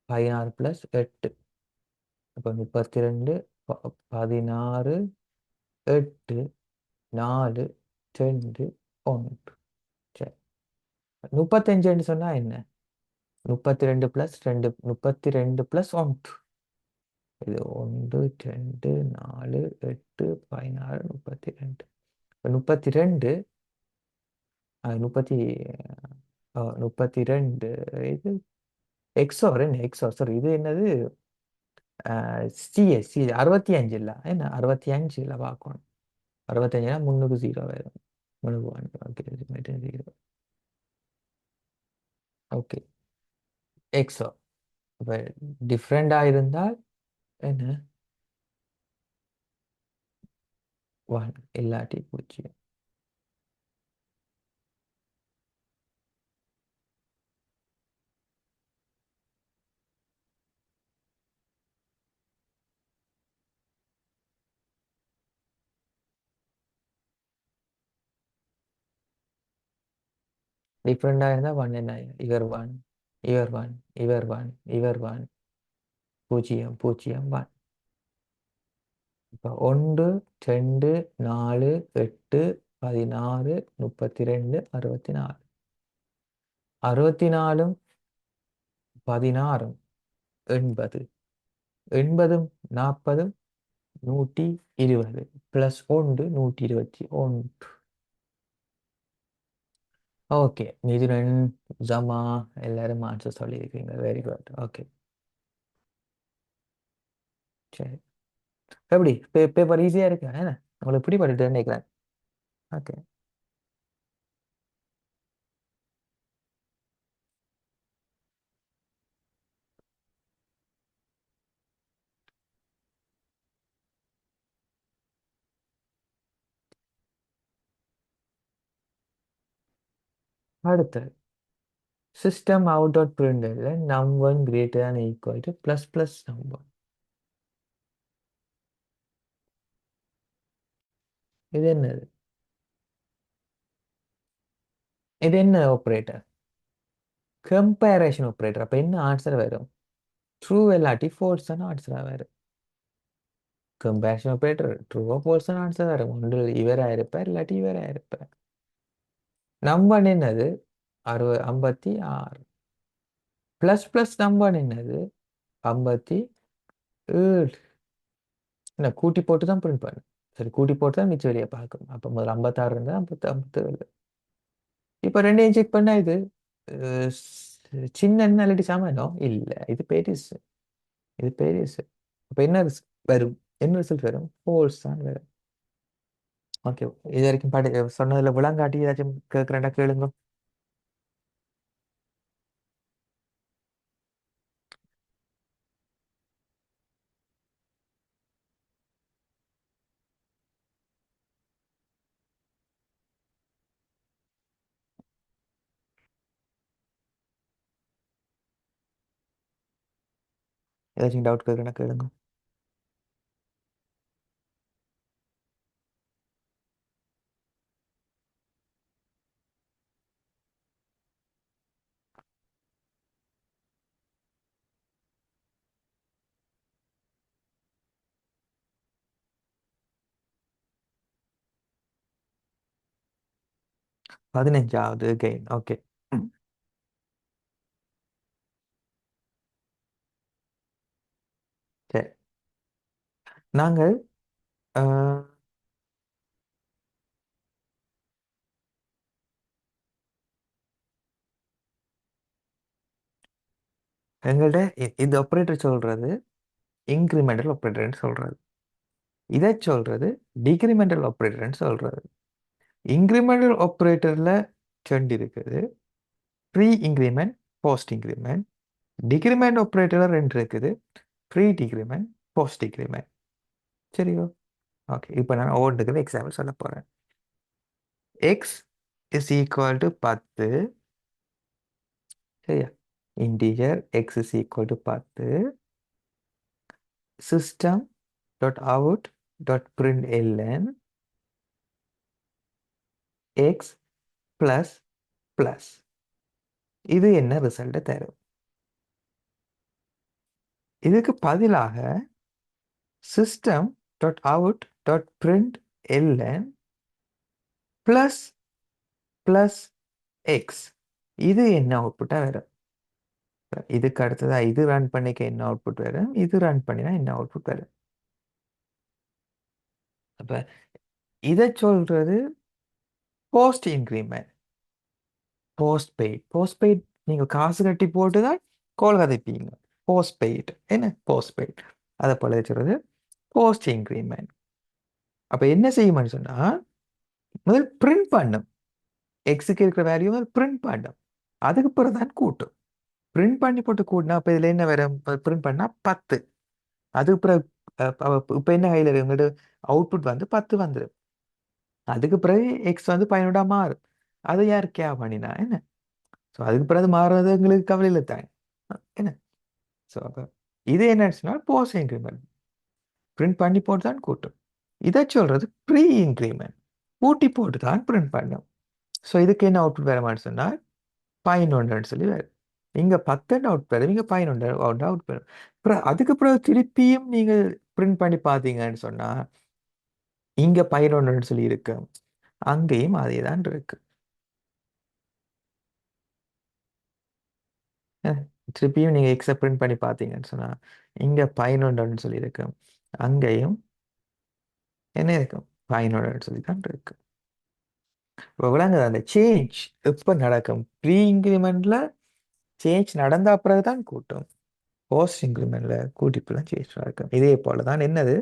16 ப்ளஸ் 8. அப்போ 32 16 8 4 2 1. சரி, 35 சொன்னா என்ன? 32 ப்ளஸ் 2 32 ப்ளஸ் 1. இது 1 2 4 8 16 32. 32 முப்பத்தி 32 இது எக்ஸோர் என்ன எக்ஸோர் சாரி இது என்னது? சிஎஸ் 65 இல்லை என்ன 65 இல்லை பார்க்கணும். 65னா முன்னுக்கு 0 வரும். முன்னுக்கு 1. ஓகே 0. ஓகே எக்ஸோ இப்போ டிஃப்ரெண்டாக இருந்தால் என்ன 1 இல்லாட்டி 0. டிஃப்ரெண்டாக இருந்தால் 1 என்ன இவர் 1 இவர் 1 இவர் 1 இவர் 1 0 0 1. இப்போ 1 2 4 8 16 32 64. 64 16 80. 80 40 120 ப்ளஸ் 1 121. ஓகே மிதுரன் ஜமா எல்லாரும் ஆன்சர் சொல்லியிருக்கீங்க. Very good. ஓகே சரி. எப்படி பேப்பர் ஈஸியாக இருக்கு என்ன? உங்களுக்கு பிடிபட்டு நினைக்கிறேன். ஓகே அடுத்து சிஸ்டம் அவுட் அவுட் பிரிண்டர்ல நம்1 greater than equal to plus plus number. இது என்னது? இது என்ன ஆப்ரேட்டர்? கம்பேரேஷன் ஆப்ரேட்டர். அப்போ என்ன ஆன்சர் வரும்? ட்ரூ இல்லாட்டி ஃபோல்ஸ் தான் ஆன்சராக வரும். கம்பேரிசன் ஆப்ரேட்டர் ட்ரூவோ ஃபோல்ஸ் தான் ஆன்சர் வரும். ஒன்று இவராக இருப்பார் இல்லாட்டி இவராக இருப்பார். நம்பர் என்னது? 56. ப்ளஸ் ப்ளஸ் நம்பர் என்னது? 57. என்ன கூட்டி போட்டு தான் பிரிண்ட் பண்ணு. சரி கூட்டி போட்டு தான் மிச்சம் வெளியே பார்க்கணும். அப்போ முதல்ல 56 இருந்தால் 57. இப்போ ரெண்டையும் செக் பண்ணா இது சின்ன இல்லாட்டி சமனோ இல்லை. இது பெரிசு. இது பெரிசு. அப்போ என்ன வரும்? என்ன ரிசல்ட் வரும்? ஃபோல்ஸ் தான் வரும். ஓகே இது வரைக்கும் சொன்னதுல விளங்காட்டி ஏதாச்சும் கேட்குறேன்டா கேளுங்க. ஏதாச்சும் டவுட் கேட்குறேன்னா கேளுங்க. பதினஞ்சாவது கெயின். ஓகே சரி. நாங்கள் எங்கள்கிட்ட இந்த ஆப்ரேட்டர் சொல்றது இன்க்ரிமெண்டல் ஆப்ரேட்டர்னு சொல்றது. இதை சொல்றது டிக்ரிமெண்டல் ஆப்ரேட்டர்னு சொல்றது. இன்க்ரிமெண்டல் ஆப்ரேட்டர்ல ரெண்டு இருக்குது. Pre increment, post increment. Decrement ஆப்ரேட்டர்ல ரெண்டு இருக்குது. Pre decrement, post decrement. சரியோ? ஓகே, இப்போ நான் ஒவ்வொன்றுக்கு எக்ஸாம்பிள் சொல்ல போறேன். X is equal to 10. சரியா? Integer X is equal to 10. System dot out dot print X plus plus. இது என்ன ரிசல்ட்டை தரும்? இதுக்கு பதிலாக system dot out dot print plus plus X. இது என்ன அவுட்புட்டாக வரும்? இதுக்கு அடுத்ததா இது ரன் பண்ணிக்க என்ன அவுட்புட் வரும்? இது ரன் பண்ணினா என்ன அவுட்புட் வரும்? அப்ப இதை சொல்றது post increment. Post paid. Post paid நீங்கள் காசு கட்டி போட்டு தான் கோல் கதைப்பீங்க. போஸ்ட் பெய்ட் என்ன? Post paid. அதை போல சொல்றது போஸ்ட் இன்க்ரிமெண்ட். அப்போ என்ன செய்யும்னு சொன்னால் முதல் பிரிண்ட் பண்ணும். எக்ஸுக்கு இருக்கிற வேல்யூ பிரிண்ட் பண்ணும். அதுக்கு பிறகு தான் கூட்டும். பிரிண்ட் பண்ணி போட்டு கூட்டினா அப்போ இதில் என்ன வரும்? பிரிண்ட் பண்ணால் 10. அதுக்கு பிறகு இப்போ என்ன கையில் உங்களோட அவுட்புட் 10 வந்துடும். அதுக்கு பிறகு எக்ஸ் 11 மாறும். அது யார் கேர் பண்ணினா என்ன? ஸோ அதுக்கு பிறகு மாறுறது எங்களுக்கு கவலையில் தான் என்ன? ஸோ அப்போ இது என்னன்னு சொன்னால் போஸ்ட் இன்க்ரிமெண்ட். பிரிண்ட் பண்ணி போட்டு தான் கூட்டும். இதை சொல்றது ப்ரீ இன்க்ரிமெண்ட். கூட்டி போட்டு தான் பிரிண்ட் பண்ணும். ஸோ இதுக்கு என்ன அவுட்புட் வேறுமான்னு சொன்னால் 11 சொல்லி வேறு. இங்கே 10 அவுட் பெறும், இங்கே 11 அவுட் பெறும். அப்புறம் அதுக்கு பிறகு திருப்பியும் நீங்கள் பிரிண்ட் பண்ணி பார்த்தீங்கன்னு சொன்னால் இங்கே 11 சொல்லி இருக்கு. அங்கேயும் அதே தான் இருக்கு. திருப்பியும் நீங்கள் எக்ஸை பிரிண்ட் பண்ணி பார்த்தீங்கன்னு சொன்னால் இங்கே 11 சொல்லி இருக்கு. அங்கேயும் என்ன இருக்கும்? 11 சொல்லி தான் இருக்கு. இப்போ விளங்குது அந்த சேஞ்ச் எப்போ நடக்கும்? ப்ரீ இன்க்ரிமெண்ட்ல சேஞ்ச் நடந்த பிறகு தான் கூட்டும். போஸ்ட் இன்க்ரிமெண்ட்ல கூட்டிப்புலாம் சேஞ்ச் நடக்கும். இதே போல தான் என்னது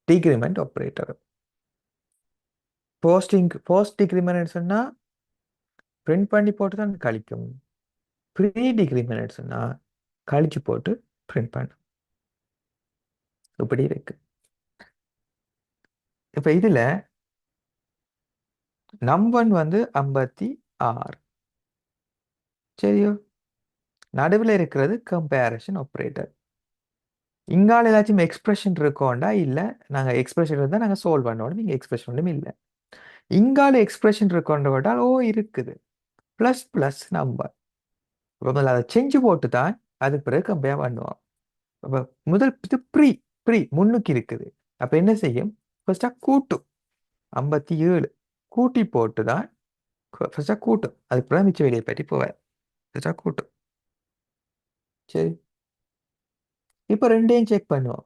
டிக்ரிமெண்ட் ஆப்ரேட்டர். போஸ்ட் டிக்ரிமெண்ட் சொன்னா பிரிண்ட் பண்ணி போட்டு தான் கழிக்கும். ப்ரீ டிக்ரிமெண்ட் சொன்னா கழிச்சு போட்டு பிரிண்ட் பண்ணும். இப்படி இருக்கு. இப்ப இதுல நம்பர் 56. சரியோ? நடுவில் இருக்கிறது கம்பேரிசன் ஆப்ரேட்டர். இங்கால ஏதாச்சும் எக்ஸ்பிரஷன் இருக்கோண்டா இல்லை, நாங்கள் எக்ஸ்பிரஷன் இருந்தால் நாங்கள் சால்வ் பண்ணோம். இங்கே எக்ஸ்பிரஷன் ஒன்றும் இல்லை. இங்கால எக்ஸ்பிரஷன் இருக்கோன்ற விட்டால் ஓ இருக்குது ப்ளஸ் ப்ளஸ் நம்பர். முதல்ல அதை செஞ்சு போட்டு தான் அதுக்கு பிறகு கம்பேர் பண்ணுவோம். அப்போ முதல் இது ப்ரீ ப்ரீ முன்னுக்கு இருக்குது. அப்போ என்ன செய்யும்? ஃபர்ஸ்டாக கூட்டும். 57 கூட்டி போட்டு தான் ஃபர்ஸ்டாக கூட்டும். அதுக்கு பிறகு மிச்ச வெளியை பற்றி போவார். ஃபர்ஸ்டாக கூட்டும். சரி, இப்போ ரெண்டையும் செக் பண்ணுவோம்.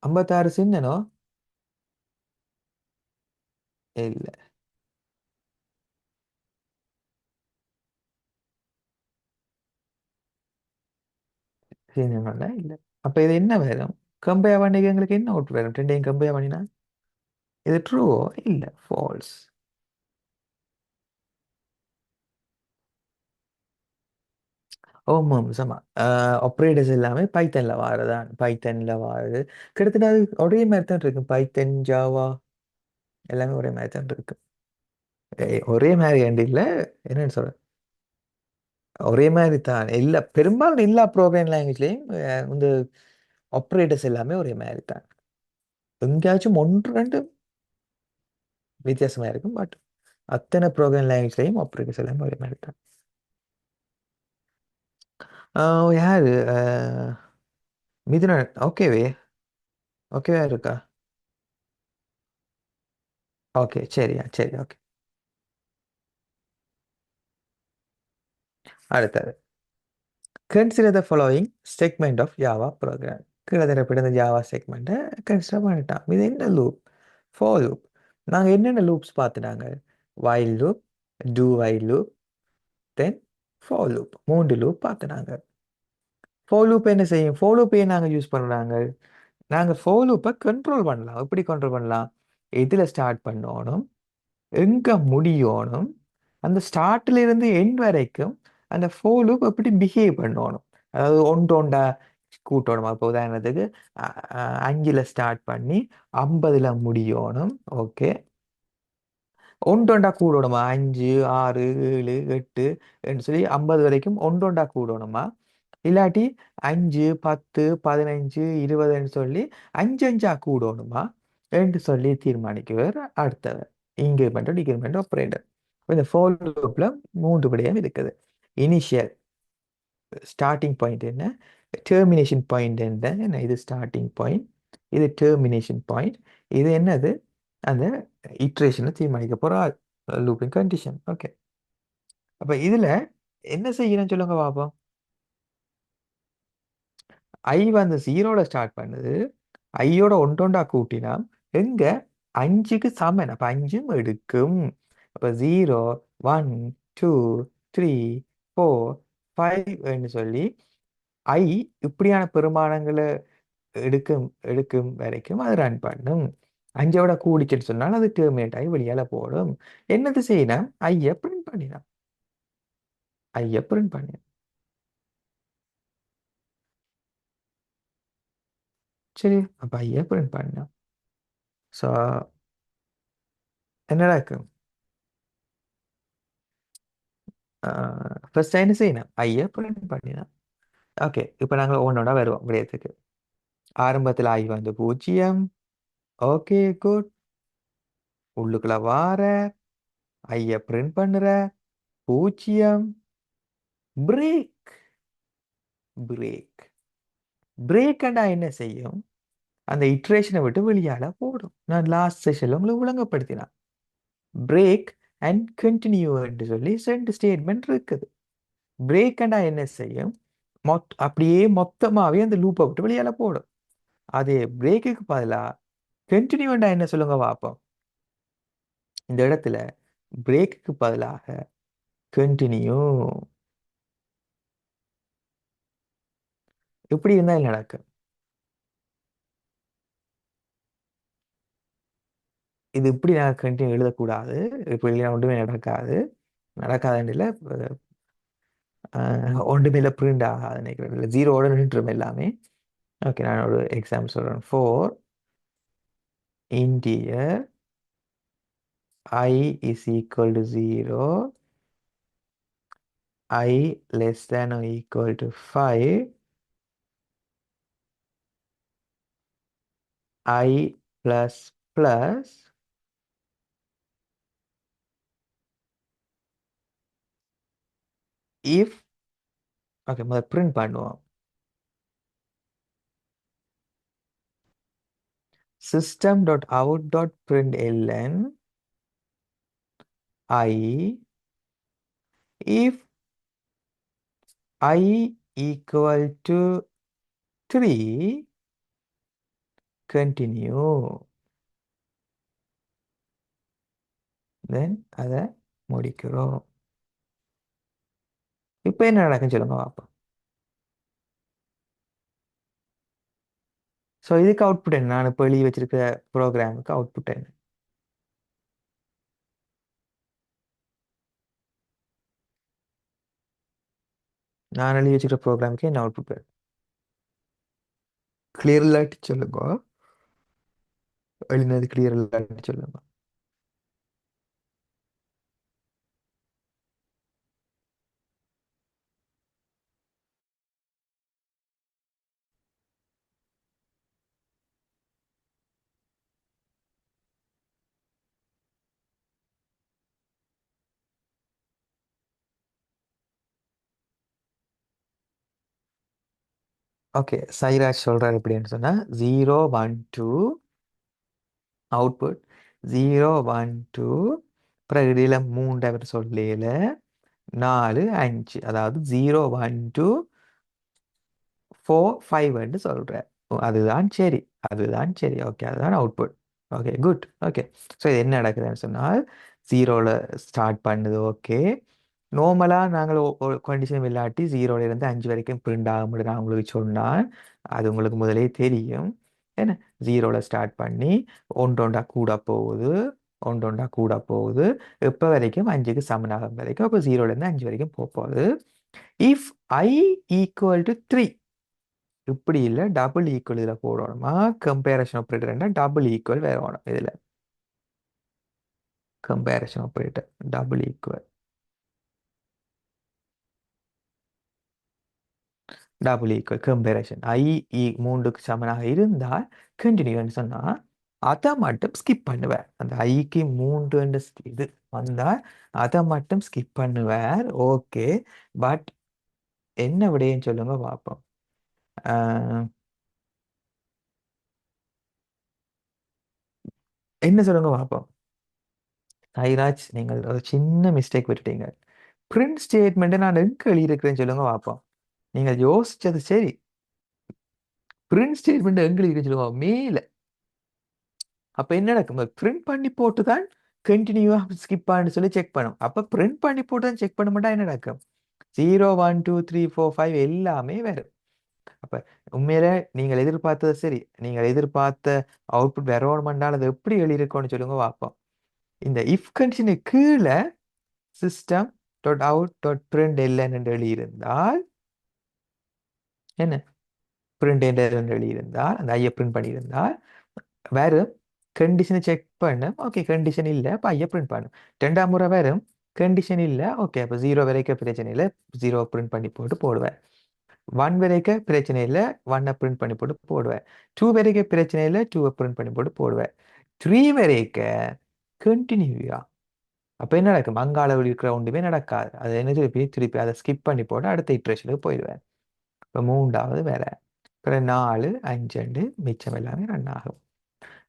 56 சின்னனோ இல்லை, சின்னனோட இல்லை. அப்போ இது என்ன வரும்? கம்பேர் பண்ணி எங்களுக்கு என்ன அவுட் வரும்? ரெண்டையும் கம்பேர் பண்ணினா இது ட்ரூவோ இல்லை ஃபால்ஸ்? ஆமாம் சமா. ஆப்ரேட்டர்ஸ் எல்லாமே பைத்தனில் வாரதான். பைத்தனில் வாருது. கிட்டத்தட்ட அது ஒரே மாதிரி தான் இருக்கு. பைத்தன், ஜாவா எல்லாமே ஒரே மாதிரி தான் இருக்கு. ஒரே மாதிரி ஏண்டு இல்லை, என்னன்னு சொல்ற, ஒரே மாதிரி தான். எல்லா பெரும்பாலும் எல்லா ப்ரோக்ராம் லாங்குவேஜ்லேயும் இந்த ஆப்ரேட்டர்ஸ் எல்லாமே ஒரே மாதிரி தான். எங்கேயாச்சும் ஒன்று ரெண்டு வித்தியாசமாக இருக்கும். பட் அத்தனை ப்ரோக்ராம் லாங்குவேஜ்லேயும் ஆப்ரேட்டர்ஸ் எல்லாமே ஒரே மாதிரி தான். யாரு மிதுனன்? ஓகேவே, ஓகேவா இருக்கா? ஓகே, சரியா, சரி, ஓகே. அடுத்தது consider the following segment of Java program. கீழே தரப்பட்ட இந்த ஜாவா செக்மெண்ட்டை கன்சிடர் பண்ணிட்டான். இது என்ன லூப்? For loop. நாங்கள் என்னென்ன லூப்ஸ் பார்த்துட்டாங்க? While loop, two while loop, then for loop 3 loop பார்த்து நாங்கள் ஃபார் லூப் என்ன செய்யும்? ஃபார் லூப்பையே நாங்கள் யூஸ் பண்ணுறாங்க. நாங்கள் ஃபார் லூப்பை கண்ட்ரோல் பண்ணலாம். எப்படி கண்ட்ரோல் பண்ணலாம்? எதில் ஸ்டார்ட் பண்ணணும், எங்கே முடியணும், அந்த ஸ்டார்ட்ல இருந்து எண்ட் வரைக்கும் அந்த ஃபார் லூப் எப்படி பிஹேவ் பண்ணணும். அதாவது ஒன்றொண்டா கூட்டணும். இப்போ உதாரணத்துக்கு 5ல் ஸ்டார்ட் பண்ணி 50ல் முடியணும். ஓகே, ஒன்றொண்டா கூடணுமா? 5, 6, 7, 8 சொல்லி 50 வரைக்கும் ஒன்றொண்டா கூடணுமா? இல்லாட்டி 5, 10, 15, 20ன்னு சொல்லி 5 கூடணுமா என்று சொல்லி தீர்மானிக்குவார் அடுத்தவர். Increment decrement operator. இந்த ஃபார் லூப்ல 3 விடயம் இருக்குது. இனிஷியல் ஸ்டார்டிங் பாயிண்ட் என்ன, டெர்மினேஷன் பாயிண்ட் என்ன, இது ஸ்டார்டிங் பாயிண்ட், இது டெர்மினேஷன் பாயிண்ட், இது என்னது, அந்த இட்ரேஷனை தீர்மானிக்க போகிற லூப்பிங் கண்டிஷன். ஓகே, அப்போ இதில் என்ன செய்யணும்னு சொல்லுங்க பார்ப்போம். ஐ வந்து 0ல ஸ்டார்ட் பண்ணுது, ஐயோட ஒன்றொண்டா கூட்டினா எங்க 5க்கு சமன். அப்போ 5ம் எடுக்கும். அப்போ 0, 1, 2, 3, 4, 5ன்னு சொல்லி ஐ இப்படியான பெருமானங்களை எடுக்கும் எடுக்கும் வரைக்கும் அது ரன் பண்ணும். 5ஓட கூடிச்சுன்னு சொன்னால் அது டெர்மினேட் ஆகி வெளியால போடும். என்னது செய்யணும்? ஐய பிரிண்ட் பண்ணிடும். ஐய பிரிண்ட் பண்ணிடும். சரி, அப்போ ஐய பிரிண்ட் பண்ணிடும். ஸோ என்னடா இருக்கும்? ஃபர்ஸ்ட் என்ன செய்யணும்? ஐய பிரிண்ட் பண்ணிடும். ஓகே, இப்போ நாங்கள் ஒன்னோட வருவோம் விடயத்துக்கு. ஆரம்பத்தில் ஐ வந்து 0. Okay, good. உள்ளுக்குள்ள வார ஐய பிரிண்ட் பண்ணுற 0. பிரேக். பிரேக் பிரேக்கண்டா என்ன செய்யும்? அந்த இட்ரேஷனை விட்டு வெளியால போடும். நான் லாஸ்ட் செஷன்ல உங்களுக்கு விளங்கப்படுத்தினேன். பிரேக் அண்ட் கண்டினியூ என்று சொல்லி 2 ஸ்டேட்மெண்ட் இருக்குது. பிரேக்கண்டா என்ன செய்யும்? அப்படியே மொத்தமாவே அந்த லூப்பை விட்டு வெளியால போடும். அதே பிரேக்குக்கு பதிலாக கண்டினியூண்டா என்ன சொல்லுங்க பார்ப்போம். இந்த இடத்துல பிரேக்குக்கு பதிலாக கண்டினியூ. இப்படி இருந்தால் என்ன நடக்கும்? இது இப்படி நான் கண்டினியூ எழுதக்கூடாது. இப்படி இல்லைன்னா ஒன்றுமே நடக்காது. நடக்காதுன்னு இல்லை, ஒன்றுமே இல்லை, பிரிண்ட் ஆகாது நினைக்கிறேன். இல்லை, 0ஓட நின்றுடும் எல்லாமே. ஓகே, நான் ஒரு எக்ஸாம்பிள் சொல்கிறேன். 4 integer I is equal to 0, I less than or equal to 5, I plus plus if. Okay, முதல்ல பிரிண்ட் பண்ணுவோம். system.out.println I if I equal to 3 continue. தென் அதை முடிக்கிறோம். இப்போ என்ன நடக்குன்னு சொல்லுங்க பார்ப்போம். ஸோ இதுக்கு அவுட்புட் என்ன? நான் இப்போ எழுதி வச்சிருக்கிற ப்ரோக்ராமுக்கு அவுட்புட் என்ன? நான் எழுதி வச்சுக்கிற ப்ரோக்ராமுக்கு என்ன அவுட்புட் வேணும்? கிளியர் இல்லாட்டி சொல்லுங்க. எழுதினது கிளியர் இல்லாட்டி சொல்லுங்க. ஓகே, சைராஜ் சொல்கிறார் எப்படின்னு சொன்னால் 0, 1, 2 அவுட்புட் 0, 1, 2 பிறகு இடையில 3 அவர் சொல்லல 4, 5, அதாவது 0, 1, 2, 4, 5 சொல்கிறேன். அதுதான் சரி, அதுதான் சரி. ஓகே, அதுதான் output. Okay, good. Okay, so இது என்ன நடக்குதுன்னு சொன்னால் 0ல ஸ்டார்ட் பண்ணுது. ஓகே, நார்மலாக நாங்கள் ஒரு கண்டிஷன் இல்லாட்டி 0ல இருந்து 5 வரைக்கும் பிரிண்ட் ஆக முடியும். நான் உங்களுக்கு சொன்னால் அது உங்களுக்கு முதலே தெரியும். என்ன, 0ல ஸ்டார்ட் பண்ணி ஒன்றொண்டா கூட போகுது, ஒன்றொண்டா கூட போகுது, இப்போ வரைக்கும் 5க்கு சமனாகும் வரைக்கும். அப்போ 0ல இருந்து 5 வரைக்கும் போகுது. இஃப் I ஈக்குவல் டு 3, இப்படி இல்லை டபுள் ஈக்குவல் இதில் போடணுமா, கம்பேரிசன் ஆப்ரேட்டர் டபுள் ஈக்குவல் வேணும் இதில். Comparison operator double equal, double equal comparison மூன்றுக்கு சமனாக இருந்தால் கண்டினியூன்னு சொன்னால் அதை மட்டும் ஸ்கிப் பண்ணுவார். அந்த ஐக்கு 3 இது வந்தால் அதை மட்டும் ஸ்கிப் பண்ணுவார். ஓகே, பட் என்ன விடையன்னு சொல்லுங்க பார்ப்போம். ஆஹ், என்ன சொல்லுங்க பார்ப்போம். சாய்ராஜ், நீங்கள் ஒரு சின்ன மிஸ்டேக் விட்டுட்டீங்க. பிரிண்ட் ஸ்டேட்மெண்ட்டை நான் எங்கே எழுதியிருக்கிறேன்னு சொல்லுங்க பார்ப்போம். நீங்கள் யோசிச்சது சரி. பிரிண்ட் ஸ்டேட்மெண்ட் எங்கே எழுதிருக்குன்னு சொல்லுங்க மேல. அப்போ என்ன நடக்கும், பிரிண்ட் பண்ணி போட்டு தான் கண்டினியூவாக ஸ்கிப் ஆன்னு சொல்லி செக் பண்ணும். அப்போ பிரிண்ட் பண்ணி போட்டு தான் செக் பண்ண மாட்டா என்ன நடக்கும், 0 1 2 3 4 5 எல்லாமே வரும். அப்போ உண்மையில நீங்கள் எதிர்பார்த்தது சரி. நீங்கள் எதிர்பார்த்த அவுட்புட் வரணுமென்றால் அது எப்படி எழுதியிருக்கோன்னு சொல்லுங்க பார்ப்போம். இந்த இஃப் கண்டிஷனுக்கு கீழே system dot out dot print LN என்று எழுதியிருந்தால் என்ன, பிரிண்ட் என்று எழுதியிருந்தால் அந்த ஐயை பிரிண்ட் பண்ணியிருந்தால் வரும். கண்டிஷனை செக் பண்ண, ஓகே கண்டிஷன் இல்லை, அப்போ ஐயை பிரிண்ட் பண்ணும். 2ஆம் முறை வரும், கண்டிஷன் இல்லை, ஓகே அப்போ 0 வரைக்கும் பிரச்சனை இல்லை, 0 பிரிண்ட் பண்ணி போட்டு போடுவேன். 1 வரைக்கும் பிரச்சனை இல்லை, 1 பிரிண்ட் பண்ணி போட்டு போடுவேன். 2 வரைக்கும் பிரச்சனை இல்லை, 2 பிரிண்ட் பண்ணி போட்டு போடுவேன். 3 வரைக்கும் கண்டினியூயா. அப்போ என்ன நடக்கும், அங்காள இருக்கிற ஒன்றுமே நடக்காது. அது என்ன, திருப்பி திருப்பி அதை ஸ்கிப் பண்ணி போட்டு அடுத்த இட்ரேஷனுக்கு போயிடுவேன். இப்போ 3வது வேற, அப்புறம் 4 5 மிச்சம் எல்லாமே ரன் ஆகும்.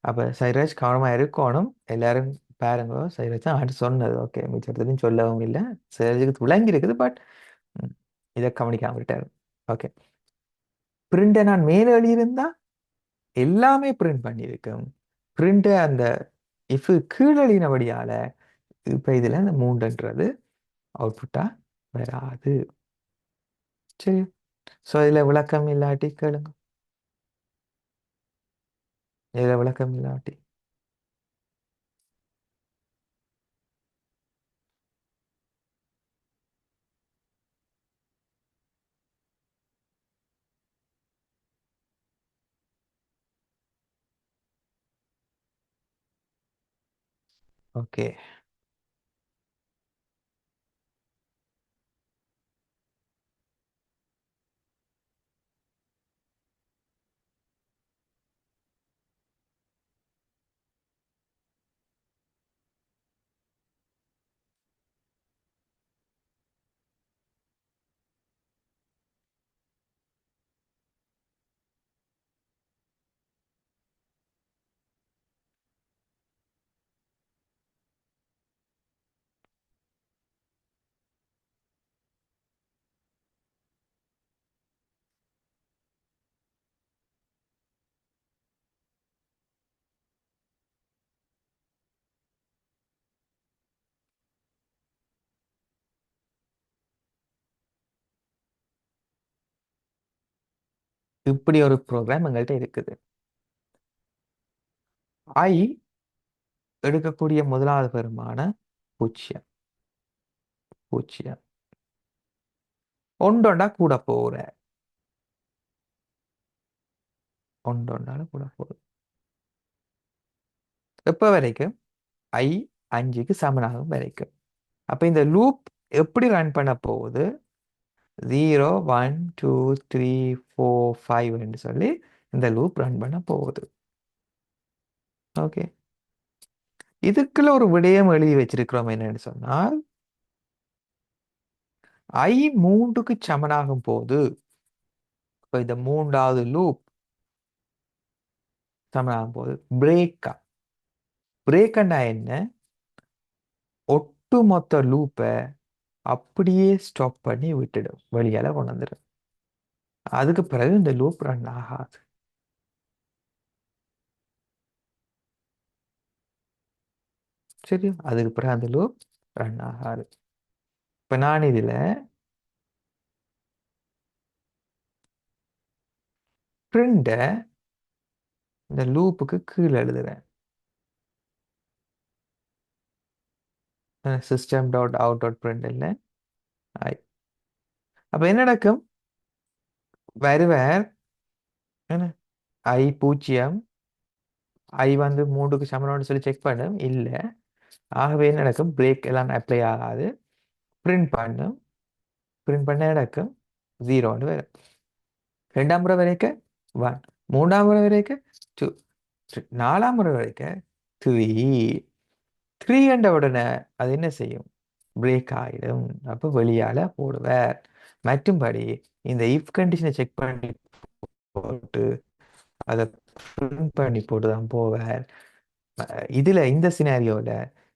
அப்போ சைராஜ் கவனமாக இருக்கணும். எல்லாரும் பாருங்க, சைராஜ் தான் ஆண்டு சொன்னது. ஓகே, மிச்சத்துலையும் சொல்லவும் இல்லை, சைராஜுக்கு விளங்கி இருக்குது, பட் இதை கவனிக்காம விட்டாரு. ஓகே, பிரிண்டை நான் மேலே எழுதியிருந்தா எல்லாமே பிரிண்ட் பண்ணியிருக்கும். பிரிண்ட் அந்த இஃப் கீழே எழுதினபடியால இப்போ இதில் இந்த 3ன்றது அவுட்புட்டாக வராது. சரி, ஸோ இதில் விளக்கம் இல்லாட்டி கேளுங்க. இதில் விளக்கம் இல்லாட்டி ஓகே. இப்படி ஒரு ப்ரோக்ராம் எங்கள்கிட்ட இருக்குது. ஐ எடுக்கக்கூடிய முதலாவது பெருமான 0, 0 ஒன்றொண்டா கூட போகிற, ஒன்றொண்டால கூட போகுது. எப்போ வரைக்கும், ஐ 5க்கு சமனாகும் வரைக்கும். அப்போ இந்த லூப் எப்படி ரன் பண்ண போகுது, 0 1 2 3 4 5 சொல்லி இந்த லூப் ரன் பண்ண போகுது. ஓகே, இதுக்குள்ள ஒரு விடயம் எழுதி வச்சிருக்கிறோம். என்னன்னு சொன்னால், ஐ 3க்கு சமனாகும் போது, இப்போ இந்த 3வது லூப் சமனாகும் போது பிரேக்கா, பிரேக்கண்டா என்ன, ஒட்டுமொத்த லூப்பை அப்படியே ஸ்டாப் பண்ணி விட்டுடும், வெளியால கொண்டு வந்துடும். அதுக்கு பிறகு இந்த லூப் ரன் ஆகாது. சரி, அதுக்கு பிறகு அந்த லூப் ரன் ஆகாது. இப்ப நான் இதுல பிரிண்ட இந்த லூப்புக்கு கீழே எழுதுறேன். System dot out dot print இல்லை. ஐ. அப்ப என்ன நடக்கும்? வருவார் என்ன, ஐ 0, ஐ வந்து 3க்கு சமம்னு சொல்லி செக் பண்ணும், இல்லை. ஆகவே என்ன நடக்கும்? பிரேக் எல்லாம் அப்ளை ஆகாது. பிரிண்ட் பண்ணும், பிரிண்ட் பண்ண நடக்கும் 0ன்னு வரும். 2ஆம் முறை வரைக்கும் 1, 3ஆம் முறை வரைக்கும் 2, 4ஆம் முறை வரைக்கும் 3. 3 என்ற உடனே அது என்ன செய்யும்? பிரேக் ஆகிடும். அப்போ வெளியால போடுவார். மற்றும்படி இந்த இஃப் கண்டிஷனை செக் பண்ணி போட்டு அதை பிரிண்ட் பண்ணி போட்டு தான் போவார். இதுல இந்த சினாரியோவில்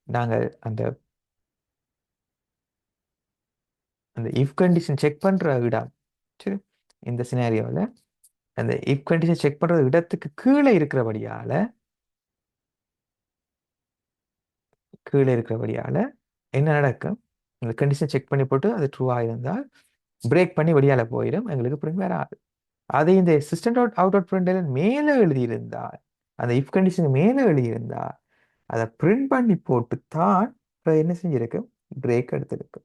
நாங்கள் அந்த அந்த இஃப் கண்டிஷன் செக் பண்ற இடம், சரி, இந்த சினாரியோவில் அந்த இஃப் கண்டிஷன் செக் பண்ற இடத்துக்கு கீழே இருக்கிறபடியால என்ன நடக்கும்? இந்த கண்டிஷன் செக் பண்ணி போட்டு அது ட்ரூ ஆயிருந்தால் பிரேக் பண்ணி வெளியால போயிடும், எங்களுக்கு பிரிண்ட் வராது. அதை இந்த system dot out dot print மேலே எழுதியிருந்தால், அந்த இஃப் கண்டிஷன் மேலே எழுதியிருந்தால் அதை பிரிண்ட் பண்ணி போட்டு தான் என்ன செஞ்சிருக்கு? பிரேக் எடுத்திருக்கு.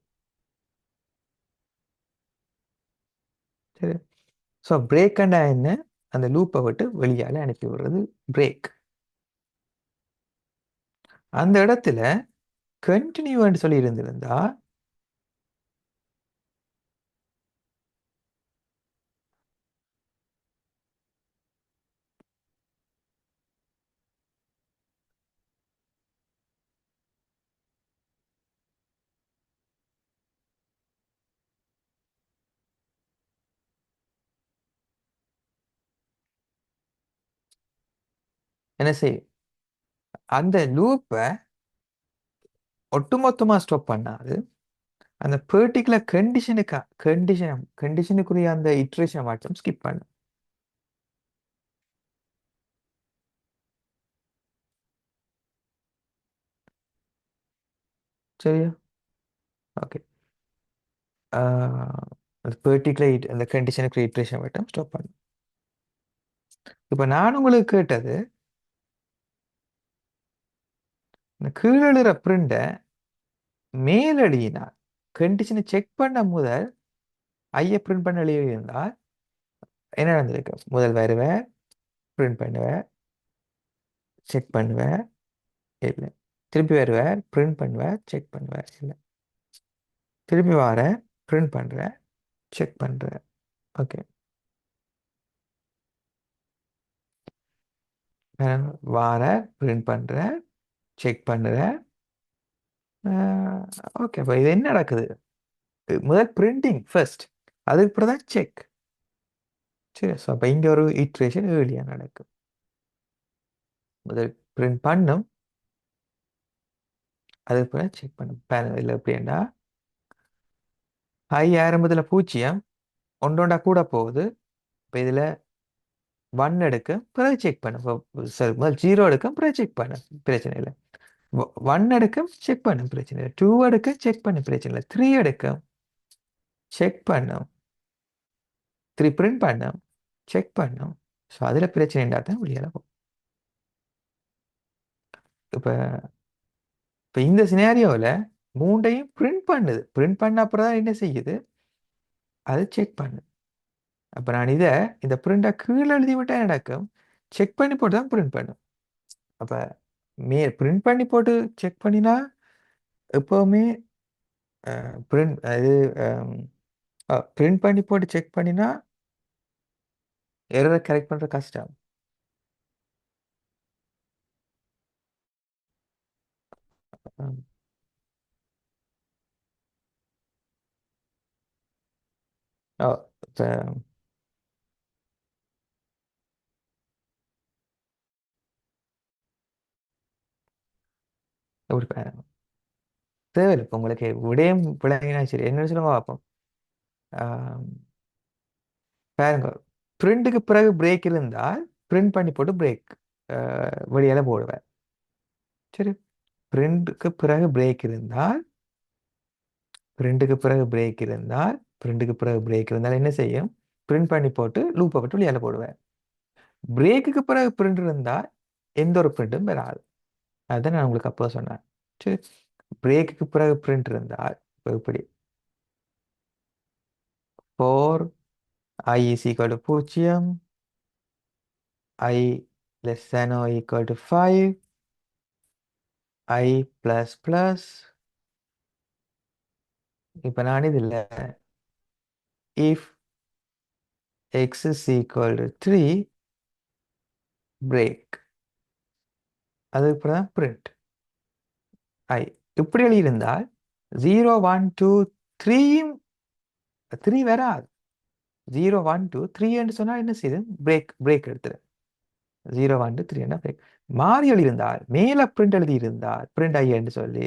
சரி. ஸோ பிரேக் அண்டா என்ன? அந்த லூப்பை விட்டு வெளியால அனுப்பி விடுறது பிரேக். அந்த இடத்துல கண்டினியூன்னு சொல்லி இருந்திருந்தா என்ன செய்யும்? அந்த லூப்பை ஒட்டுமொத்தமா ஸ்டாப் பண்ணாது. அந்த பெர்டிகுலர் கண்டிஷனுக்குரிய அந்த இட்ரேஷன் மட்டும் ஸ்கிப் பண்ணும். சரியா? ஓகே. அந்த பெர்டிகுலர் அந்த கண்டிஷனுக்கு இட்ரேஷன் மட்டும் ஸ்டாப் பண்ணும். இப்போ நான் உங்களுக்கு கேட்டது, இந்த கீழே எழுதுற பிரிண்டை மேலடியினால் கண்டிஷனை செக் பண்ண முதல் ஐயை பிரிண்ட் பண்ண எழுதியிருந்தால் என்ன நடந்திருக்கு? முதல் வருவேன், பிரிண்ட் பண்ணுவேன், செக் பண்ணுவேன், இல்லை. திருப்பி வருவேன், பிரிண்ட் பண்ணுவேன், செக் பண்ணுவேன், இல்லை. திருப்பி வரேன், பிரிண்ட் பண்ணுறேன், செக் பண்ணுறேன். ஓகே. வாரேன், பிரிண்ட் பண்ணுறேன், செக் பண்ணுறேன். ஓகே. அப்போ இது என்ன நடக்குது? முதல் பிரிண்டிங் ஃபர்ஸ்ட், அதுக்கு அப்புறம் தான் செக். சரி. ஸோ அப்போ இங்கே ஒரு இட்ரேஷன் ஏர்லியாக நடக்கும். முதல் பிரிண்ட் பண்ணும், அதுக்கு அப்புறம் செக் பண்ணும். இதில் எப்படின்னா ஐ ஆரம்பத்தில் 0, ஒன்றொண்டா கூட போகுது. இப்போ இதில் 1 எடுக்கும், பிறகு செக் பண்ணும். சரி, முதல் 0 எடுக்கும், பிறகு செக் பண்ணும், பிரச்சனை இல்லை. 1 எடுக்கும், செக் பண்ணும், பிரச்சனை இல்லை. 2 எடுக்கும், செக் பண்ணும், பிரச்சனை இல்லை. 3 எடுக்கும், செக் பண்ணும். 3 பிரிண்ட் பண்ணும், செக் பண்ணும். ஸோ அதில் பிரச்சனைண்டா தான் வெளியால போகும். இப்போ இப்போ இந்த சினாரியோவில் 3ஐயும் பிரிண்ட் பண்ணுது. பிரிண்ட் பண்ண அப்புறம் தான் என்ன செய்யுது? அது செக் பண்ணுது. அப்போ நான் இந்த பிரிண்டை கீழே எழுதி விட்டால் நடக்கும், செக் பண்ணி போட்டு தான் பிரிண்ட் பண்ணும். அப்போ பிரிண்ட் பண்ணி போட்டு செக் பண்ணினா எப்போவுமே பிரிண்ட் அது பிரிண்ட் பண்ணி போட்டு செக் பண்ணினா எரரை கரெக்ட் பண்ணுற கஷ்டம். ம். ஓ, இப்போ எப்படி பாருங்க, தேவையில்லை. இப்போ உங்களுக்கு விடயம் விளங்கினா சரி, என்ன சொல்லுங்க பார்ப்போம். ஆம், பாருங்க, பிரிண்ட்டுக்கு பிறகு பிரேக் இருந்தால் பிரிண்ட் பண்ணி போட்டு பிரேக் வெளியால போடுவேன். சரி. பிரிண்ட்டுக்கு பிறகு பிரேக் இருந்தால் பிரிண்ட்டுக்கு பிறகு பிரேக் இருந்தால் என்ன செய்யும்? பிரிண்ட் பண்ணி போட்டு லூப்பை விட்டு வெளியால போடுவேன். பிரேக்குக்கு பிறகு பிரிண்ட் இருந்தால் எந்த ஒரு பிரிண்ட்டும் வராது. அதுதான் நான் உங்களுக்கு அப்போ சொன்னேன். சரி, பிரேக்குக்கு பிறகு பிரிண்ட் இருந்தால் இப்போ இப்படி 4 I is equal to 0, I less than or equal to 5, I plus plus. இப்போ நான் இதில் if x is equal to 3, break. அதுக்கு தான் print I. இப்படி எழுதியிருந்தால் 0 1 2 3 3 வராது. 0 1 2 3 என்று சொன்னால் என்ன செய்யுது? பிரேக் எடுத்துரு. 0 1 2 3 என்ன பிரேக். மாறி எழுதியிருந்தால் மேலே பிரிண்ட் எழுதியிருந்தால் பிரிண்ட் ஐ என்று சொல்லி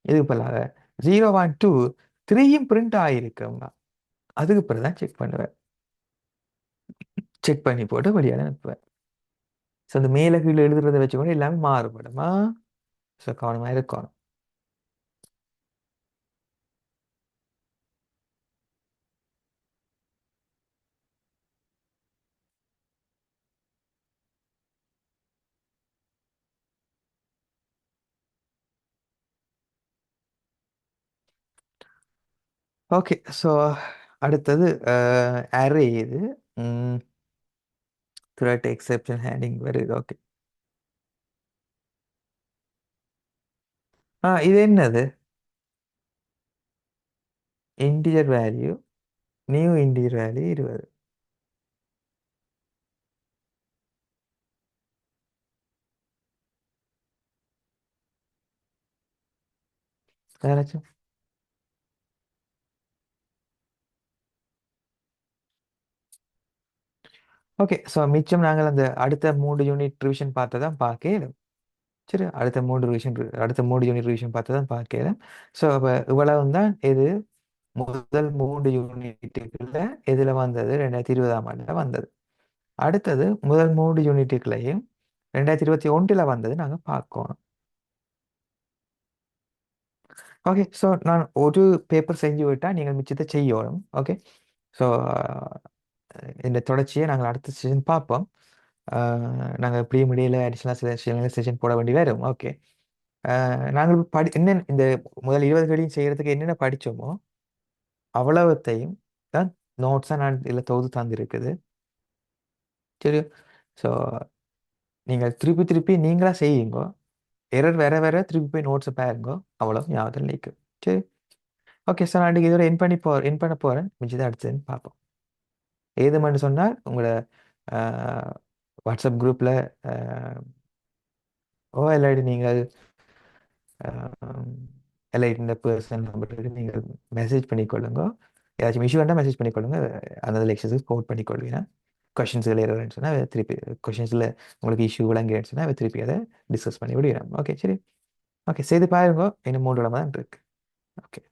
இதுக்கு பதிலாக 0 1 2 3யும் பிரிண்ட் ஆகிருக்கும். அதுக்கு பிறகு தான் செக் பண்ணுவேன். செக் பண்ணி போட்டு வெளியால் அனுப்புவேன். ஸோ அந்த மேலே கீழே எழுதுறதை வச்சுக்கொண்டு எல்லாமே மாறுபடுமா? ஸோ கவனமாக இருக்கணும். ஓகே, ஸோ அடுத்தது அரே இது த்ரெட் எக்ஸெப்ஷன் ஹேண்டிங் வருது. ஓகே, இது என்னது? Integer value, new integer value 20. யாராச்சும்? ஓகே, ஸோ மிச்சம் நாங்கள் அந்த அடுத்த 3 யூனிட் ரிவிஷன் பார்த்து தான் பார்க்கலும். சரி, அடுத்த 3 யூனிட் ரிவிஷன் பார்த்து தான் பார்க்கலும். ஸோ அப்போ இவ்வளவு தான் இது முதல் 3 யூனிட்டுக்குள்ள எதில் வந்தது? 2020ஆம் ஆண்டில் வந்தது. அடுத்தது முதல் 3 யூனிட்டுகளையும் 2021 வந்தது நாங்கள் பார்க்கணும். ஓகே, ஸோ நான் ஒரு பேப்பர் செஞ்சு விட்டால் நீங்கள் மிச்சத்தை செய்யணும். ஓகே, ஸோ இந்த தொடர்ச்சியை நாங்கள் அடுத்த செஷன் பார்ப்போம். நாங்கள் எப்படியும் இடையில அடிஷ்னலாக செஷன் போட வேண்டி வரும். ஓகே, நாங்கள் என்ன இந்த முதல் 20 கடையும் செய்கிறதுக்கு என்னென்ன படித்தோமோ அவ்வளவத்தையும் தான் நோட்ஸாக நான் இதில் தொகுத்து தந்திருக்குது. சரி, ஸோ நீங்கள் திருப்பி திருப்பி நீங்களாக செய்யுங்க. எரர் வேற திருப்பி போய் நோட்ஸை பாருங்க. அவ்வளோ ஞாபகத்தில் நிற்கும். சரி, ஓகே சார், நான் இதோட என் பண்ண போகிறேன். மிச்சத்தை அடுத்ததுன்னு பார்ப்போம். ஏதுமென்று சொன்னால் உங்களோட வாட்ஸ்அப் குரூப்பில் இல்லாட்டி நீங்கள் இல்லாட்டி இந்த பர்சன் நம்பருக்கு நீங்கள் மெசேஜ் பண்ணிக்கொள்ளுங்க. ஏதாச்சும் இஷ்யூ வேண்டாம் மெசேஜ் பண்ணிக்கொள்ளுங்க. அந்த லெக்சர்ஸுக்கு கோட் பண்ணிக்கொள்வீங்க. கொஷின்ஸில் ஏறன்னு சொன்னால் திருப்பி கொஷின்ஸில் உங்களுக்கு இஷ்யூ விளங்குறேன்னு சொன்னால் திருப்பி அதை டிஸ்கஸ் பண்ணி விடுகிறோம். ஓகே, சரி, ஓகே, செய்து பாருங்க. இன்னும் 3 தான் இருக்கு. ஓகே.